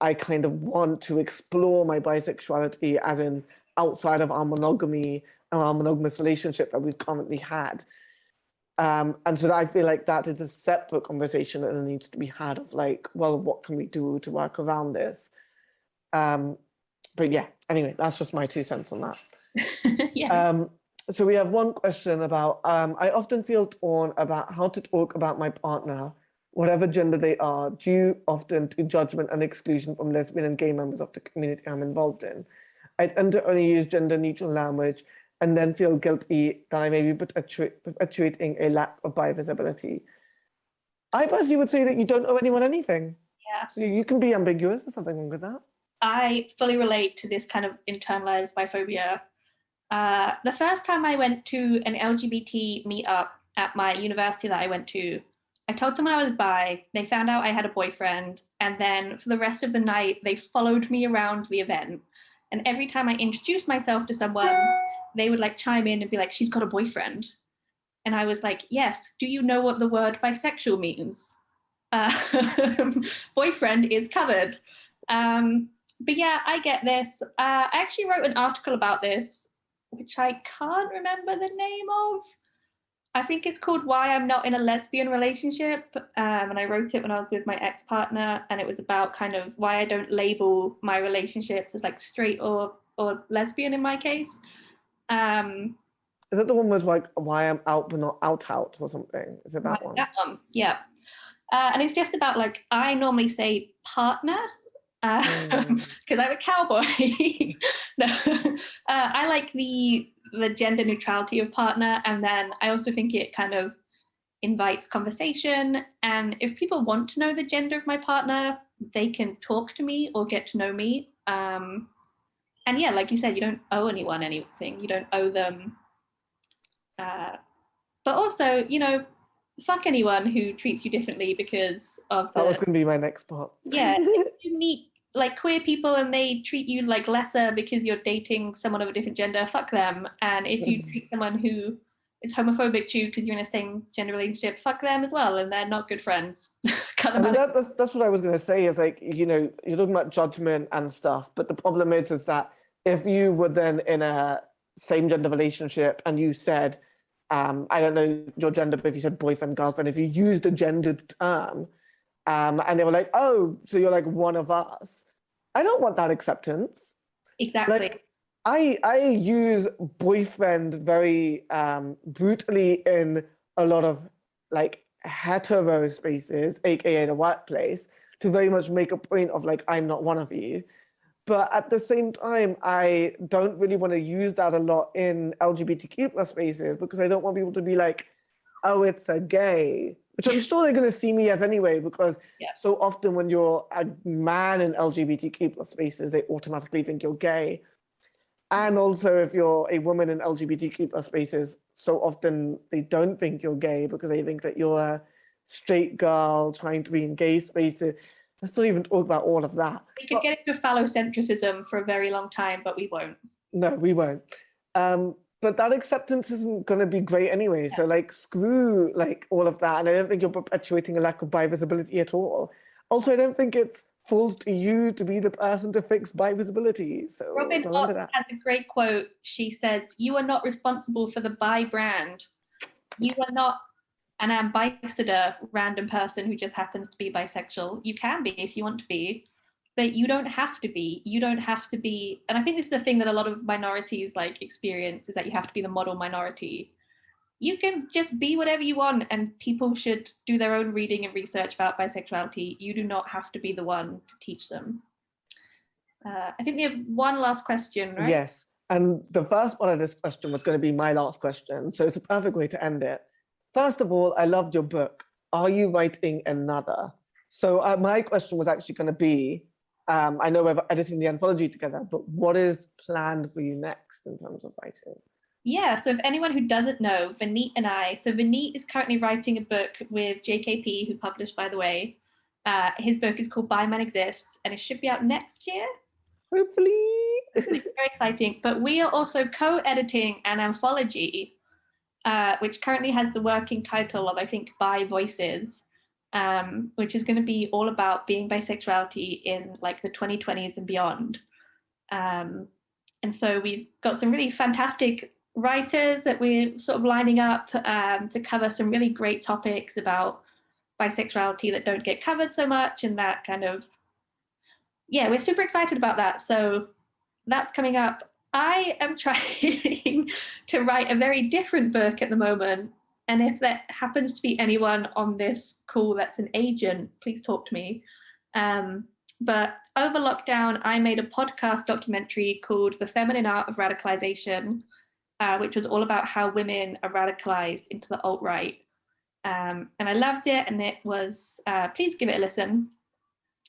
I kind of want to explore my bisexuality as in outside of our monogamy and our monogamous relationship that we've currently had. And so I feel like that is a separate conversation that needs to be had of like, well, what can we do to work around this? But yeah, anyway, that's just my 2 cents on that. Yeah. So we have one question about, I often feel torn about how to talk about my partner, whatever gender they are, due often to judgment and exclusion from lesbian and gay members of the community I'm involved in. I tend to only use gender neutral language and then feel guilty that I may be perpetuating a lack of bi-visibility. I personally would say that you don't owe anyone anything. Yeah. So you can be ambiguous, there's nothing wrong with that. I fully relate to this kind of internalized biphobia. The first time I went to an LGBT meetup at my university that I went to, I told someone I was bi, they found out I had a boyfriend, and then for the rest of the night, they followed me around the event. And every time I introduced myself to someone, they would like chime in and be like, she's got a boyfriend. And I was like, yes, do you know what the word bisexual means? Boyfriend is covered. But yeah, I get this. I actually wrote an article about this, which I can't remember the name of. I think it's called Why I'm Not in a Lesbian Relationship. And I wrote it when I was with my ex-partner, and it was about kind of why I don't label my relationships as like straight or lesbian in my case. Is that the one was like why I'm out but not out or something? Is it that one? That one, yeah. And it's just about like, I normally say partner, because I'm a cowboy. No, I like the gender neutrality of partner, and then I also think it kind of invites conversation. And if people want to know the gender of my partner, they can talk to me or get to know me. And yeah, like you said, you don't owe anyone anything. You don't owe them. But also, fuck anyone who treats you differently because of the. That was going to be my next part. Yeah, if you meet like queer people and they treat you like lesser because you're dating someone of a different gender, fuck them. And if you treat someone who is homophobic to you because you're in a same gender relationship, fuck them as well, and they're not good friends. I mean, that's what I was going to say is like, you're talking about judgment and stuff, but the problem is that if you were then in a same gender relationship and you said, I don't know your gender, but if you said boyfriend, girlfriend, if you used a gendered term, and they were like, oh, so you're like one of us. I don't want that acceptance. Exactly. Like, I use boyfriend very brutally in a lot of like hetero spaces, aka the workplace, to very much make a point of like, I'm not one of you. But at the same time, I don't really want to use that a lot in LGBTQ plus spaces because I don't want people to be like, oh, it's a gay, which I'm sure they're going to see me as anyway, because so often when you're a man in LGBTQ plus spaces, they automatically think you're gay. And also if you're a woman in LGBTQ plus spaces, so often they don't think you're gay because they think that you're a straight girl trying to be in gay spaces. Let's not even talk about all of that. We could get into phallocentrism for a very long time, but we won't. No, we won't. But that acceptance isn't going to be great anyway. Yeah. So like, screw like all of that. And I don't think you're perpetuating a lack of bi-visibility at all. Also, I don't think it's falls to you to be the person to fix bi-visibility. So Robin Ott has a great quote. She says, "You are not responsible for the bi brand. You are not an ambassador, random person who just happens to be bisexual. You can be if you want to be, but you don't have to be. You don't have to be." And I think this is a thing that a lot of minorities like experience, is that you have to be the model minority. You can just be whatever you want, and people should do their own reading and research about bisexuality. You do not have to be the one to teach them. I think we have one last question, right? Yes, and the first part of this question was going to be my last question, so it's a perfect way to end it. First of all, I loved your book. Are you writing another? So my question was actually going to be, I know we're editing the anthology together, but what is planned for you next in terms of writing? Yeah, so if anyone who doesn't know, Vaneet is currently writing a book with JKP, who published, by the way. His book is called Bi Man Exists, and it should be out next year. Hopefully. It's very exciting. But we are also co-editing an anthology, which currently has the working title of, I think, Bi Voices, which is going to be all about being bisexuality in like the 2020s and beyond. And so we've got some really fantastic writers that we're sort of lining up to cover some really great topics about bisexuality that don't get covered so much, and that kind of, yeah, we're super excited about that. So that's coming up. I am trying to write a very different book at the moment, and if that happens to be anyone on this call that's an agent, please talk to me. But over lockdown, I made a podcast documentary called The Feminine Art of Radicalization, which was all about how women are radicalized into the alt-right. And I loved it, and it was, please give it a listen.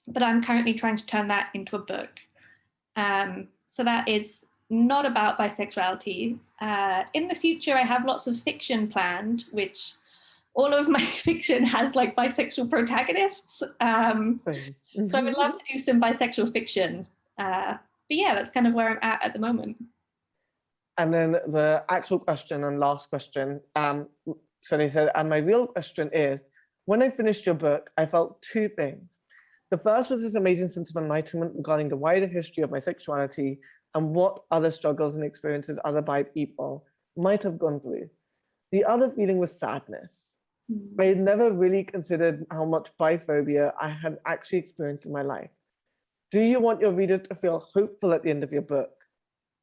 But I'm currently trying to turn that into a book. So that is not about bisexuality. In the future, I have lots of fiction planned, which all of my fiction has like bisexual protagonists. So I would love to do some bisexual fiction. But yeah, that's kind of where I'm at the moment. And then the actual question and last question, so they said, and my real question is, when I finished your book, I felt two things. The first was this amazing sense of enlightenment regarding the wider history of my sexuality and what other struggles and experiences other bi people might have gone through. The other feeling was sadness. I had never really considered how much biphobia I had actually experienced in my life. Do you want your readers to feel hopeful at the end of your book?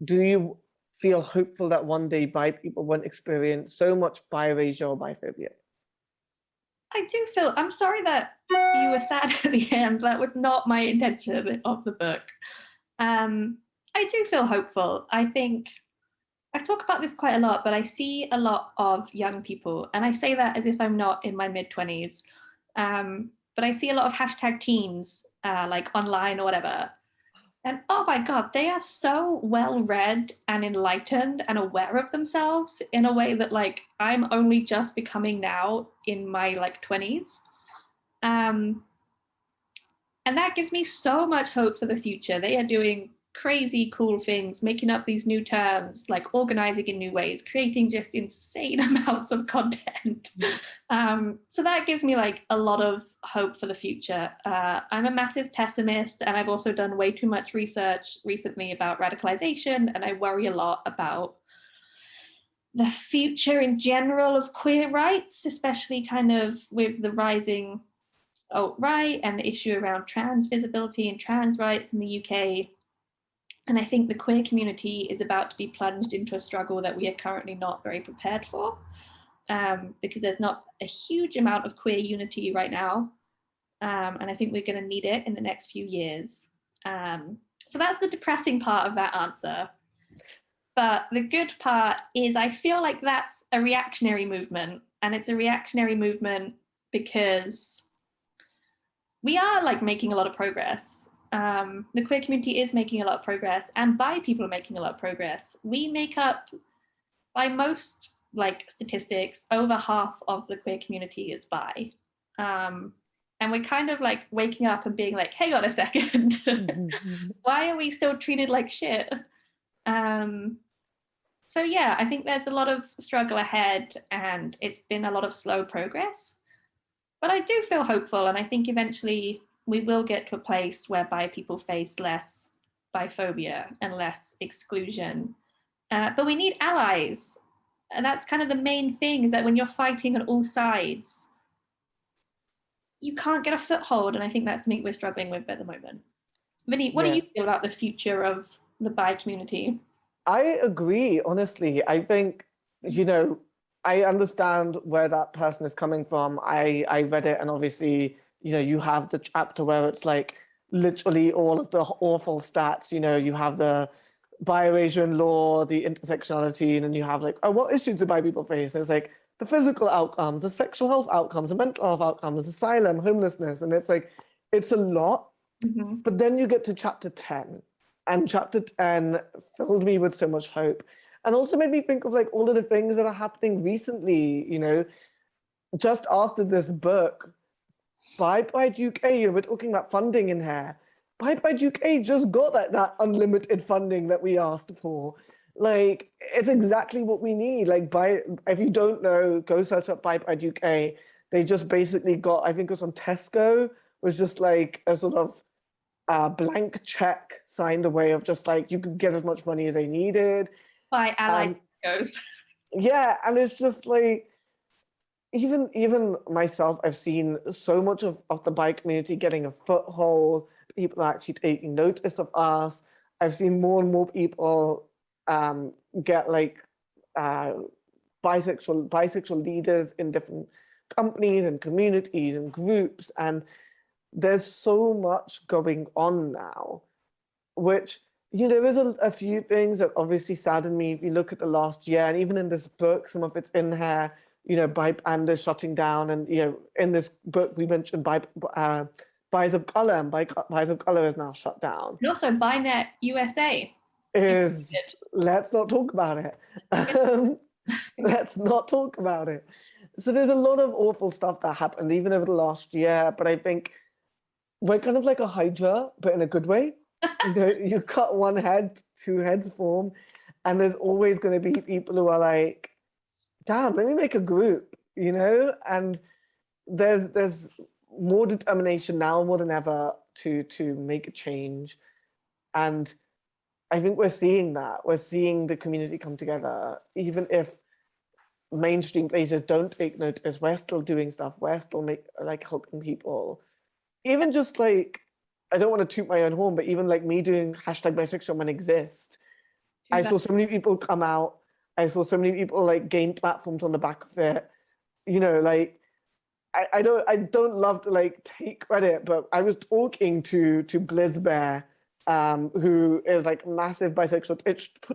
Do you feel hopeful that one day bi people won't experience so much bi-erasure or biphobia? I do feel, I'm sorry that you were sad at the end. That was not my intention of the book. I do feel hopeful. I think, I talk about this quite a lot, but I see a lot of young people, and I say that as if I'm not in my mid-20s, but I see a lot of hashtag teens, like online or whatever. And oh my God, they are so well-read and enlightened and aware of themselves in a way that like I'm only just becoming now in my like 20s. And that gives me so much hope for the future. They are doing crazy cool things, making up these new terms, like organizing in new ways, creating just insane amounts of content. So that gives me like a lot of hope for the future. I'm a massive pessimist, and I've also done way too much research recently about radicalization, and I worry a lot about the future in general of queer rights, especially kind of with the rising alt-right and the issue around trans visibility and trans rights in the UK. And I think the queer community is about to be plunged into a struggle that we are currently not very prepared for, because there's not a huge amount of queer unity right now. And I think we're going to need it in the next few years. So that's the depressing part of that answer. But the good part is I feel like that's a reactionary movement. And it's a reactionary movement because we are like making a lot of progress. The queer community is making a lot of progress, and bi people are making a lot of progress. We make up, by most like statistics, over half of the queer community is bi. And we're kind of like waking up and being like, hang on a second, why are we still treated like shit? So yeah, I think there's a lot of struggle ahead, and it's been a lot of slow progress. But I do feel hopeful, and I think eventually we will get to a place where bi people face less biphobia and less exclusion. But we need allies. And that's kind of the main thing, is that when you're fighting on all sides, you can't get a foothold. And I think that's something we're struggling with at the moment. Vaneet, what do you feel about the future of the bi community? I agree, honestly. I think, you know, I understand where that person is coming from. I read it, and obviously, you know, you have the chapter where it's like literally all of the awful stats. You know, you have the bi-erasure in law, the intersectionality, and then you have like, oh, what issues do bi people face? And it's like, the physical outcomes, the sexual health outcomes, the mental health outcomes, asylum, homelessness, and it's like, it's a lot. But then you get to chapter 10, and chapter 10 filled me with so much hope, and also made me think of like all of the things that are happening recently, you know, just after this book. Bi-Pride UK, we're talking about funding in here. Bi-Pride UK just got that unlimited funding that we asked for. Like, it's exactly what we need. Like, if you don't know, go search up Bi-Pride UK. They just basically got, I think it was on Tesco, was just like a sort of blank check signed away of just like, you could get as much money as they needed. By allied goes. Yeah, and it's just like, even myself, I've seen so much of the bi community getting a foothold. People are actually taking notice of us. I've seen more and more people get like bisexual leaders in different companies and communities and groups. And there's so much going on now, which, you know, there's a few things that obviously sadden me if you look at the last year. And even in this book, some of it's in here. You know, Bipanda shutting down, and you know, in this book we mentioned Bis of Color, and Bis of Color is now shut down. And also Binet USA. Let's not talk about it. Let's not talk about it. So there's a lot of awful stuff that happened even over the last year, but I think we're kind of like a hydra, but in a good way. You know, you cut one head, two heads form, and there's always going to be people who are like, damn, let me make a group, you know? And there's more determination now more than ever to make a change. And I think we're seeing that. We're seeing the community come together. Even if mainstream places don't take notice, we're still doing stuff. We're still helping people. Even just like, I don't want to toot my own horn, but even like me doing #bisexual men exist. I saw so many people come out. I saw so many people like gain platforms on the back of it. You know, like I don't love to like take credit, but I was talking to Blizz Bear, who is like a massive bisexual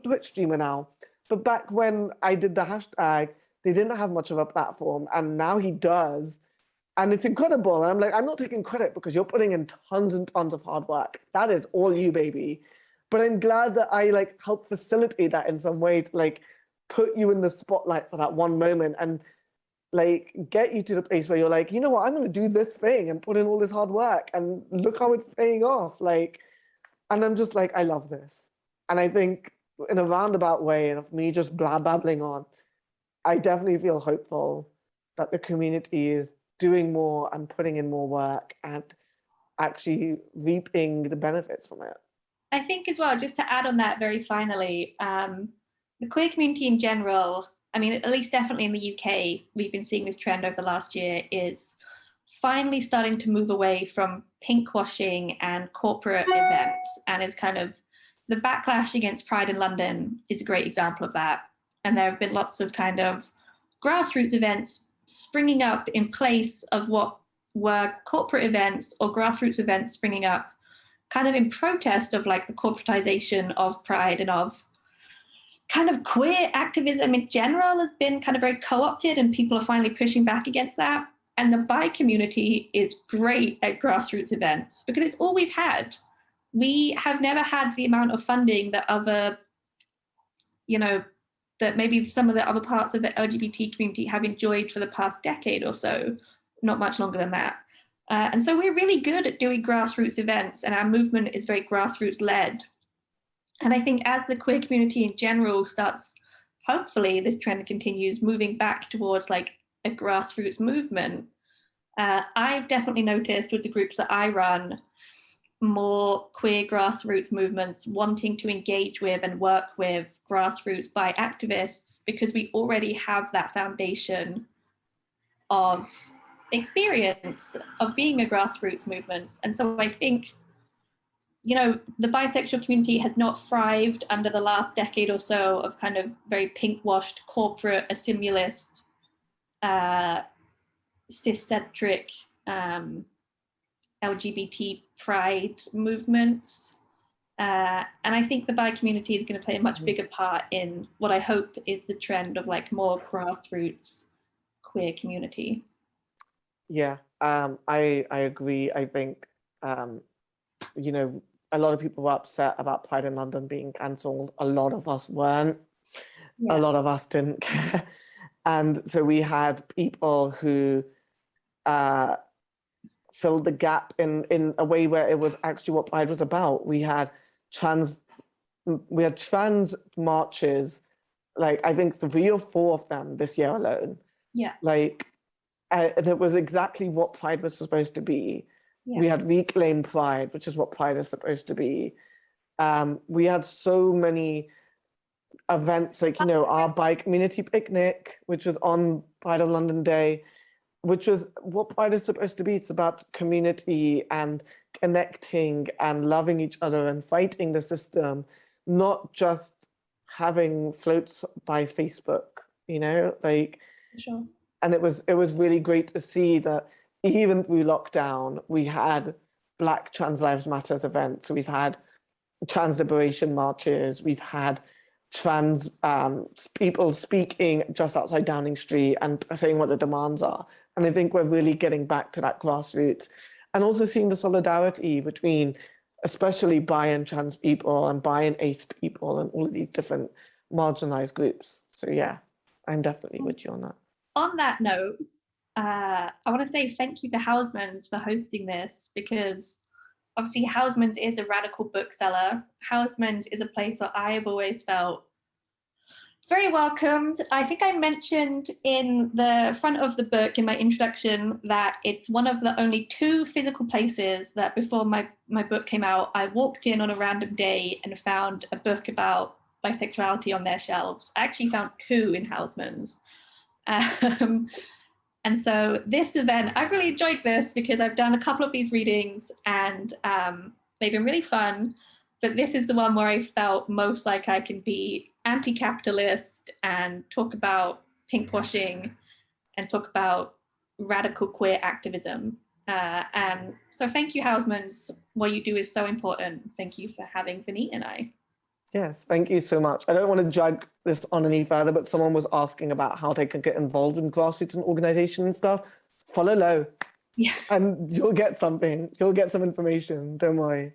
Twitch streamer now. But back when I did the hashtag, they didn't have much of a platform, and now he does. And it's incredible. And I'm like, I'm not taking credit because you're putting in tons and tons of hard work. That is all you, baby. But I'm glad that I like helped facilitate that in some way to like put you in the spotlight for that one moment and like get you to the place where you're like, you know what, I'm going to do this thing and put in all this hard work and look how it's paying off. Like, and I'm just like, I love this. And I think in a roundabout way, and of me just babbling on, I definitely feel hopeful that the community is doing more and putting in more work and actually reaping the benefits from it. I think as well, just to add on that very finally, the queer community in general, I mean, at least definitely in the UK, we've been seeing this trend over the last year, is finally starting to move away from pinkwashing and corporate events, and is kind of the backlash against Pride in London is a great example of that. And there have been lots of kind of grassroots events springing up in place of what were corporate events, or grassroots events springing up kind of in protest of like the corporatization of Pride and of kind of queer activism in general has been kind of very co-opted, and people are finally pushing back against that. And the bi community is great at grassroots events because it's all we've had. We have never had the amount of funding that other, you know, that maybe some of the other parts of the LGBT community have enjoyed for the past decade or so, not much longer than that. And so we're really good at doing grassroots events, and our movement is very grassroots led. And I think as the queer community in general starts, hopefully this trend continues moving back towards like a grassroots movement, I've definitely noticed with the groups that I run, more queer grassroots movements wanting to engage with and work with grassroots bi activists, because we already have that foundation of experience of being a grassroots movement. And so I think, you know, the bisexual community has not thrived under the last decade or so of kind of very pink-washed corporate assimilist, cis-centric LGBT pride movements. And I think the bi community is going to play a much bigger part in what I hope is the trend of like more grassroots queer community. Yeah, I agree. I think, you know, a lot of people were upset about Pride in London being cancelled. A lot of us weren't. Yeah. A lot of us didn't care. And so we had people who filled the gap in a way where it was actually what Pride was about. We had trans marches, like I think 3 or 4 of them this year alone. Yeah. Like, and it was exactly what Pride was supposed to be. Yeah. We had Reclaim Pride, which is what Pride is supposed to be. We had so many events, like, you know, our bi community picnic, which was on Pride of London Day, which was what Pride is supposed to be. It's about community and connecting and loving each other and fighting the system, not just having floats by Facebook, you know, like. Sure. And it was really great to see that even through lockdown, we had Black Trans Lives Matters events. We've had trans liberation marches. We've had trans people speaking just outside Downing Street and saying what the demands are. And I think we're really getting back to that grassroots, and also seeing the solidarity between especially bi and trans people and bi and ace people and all of these different marginalized groups. So yeah, I'm definitely with you on that. On that note, I want to say thank you to Housmans for hosting this, because obviously Housmans is a radical bookseller. Housmans is a place where I have always felt very welcomed. I think I mentioned in the front of the book in my introduction that it's one of the only 2 physical places that before my book came out, I walked in on a random day and found a book about bisexuality on their shelves. I actually found 2 in Housmans. And so this event, I've really enjoyed this because I've done a couple of these readings and they've been really fun, but this is the one where I felt most like I can be anti-capitalist and talk about pinkwashing and talk about radical queer activism. And so thank you, Housmans. What you do is so important. Thank you for having Vaneet and I. Yes, thank you so much. I don't want to drag this on any further, but someone was asking about how they can get involved in grassroots and organization and stuff. Follow Lo, Yeah. and you'll get something. You'll get some information. Don't worry.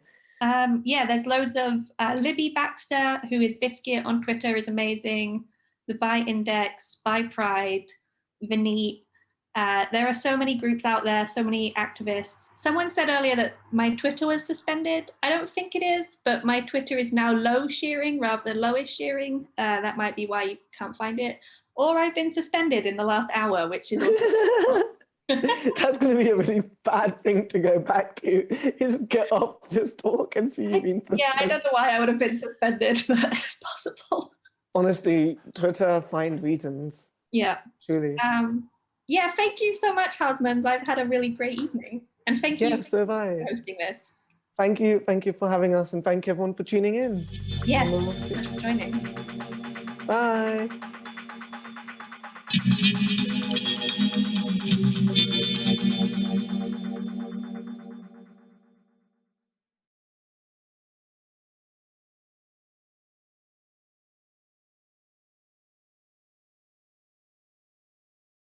Yeah, there's loads of Libby Baxter, who is Biscuit on Twitter, is amazing. The Bi Index, Bi Pride, Vaneet. There are so many groups out there, so many activists. Someone said earlier that my Twitter was suspended. I don't think it is, but my Twitter is now Lois Shearing rather than Lois Shearing. That might be why you can't find it. Or I've been suspended in the last hour, which is That's going to be a really bad thing to go back to. Is get off this talk and see you being suspended. Yeah, I don't know why I would have been suspended, but it's possible. Honestly, Twitter find reasons. Yeah. Truly. Yeah, thank you so much, Housmans. I've had a really great evening. And thank you so for hosting this. Thank you for having us, and thank you everyone for tuning in. Yes, thanks for joining. Bye.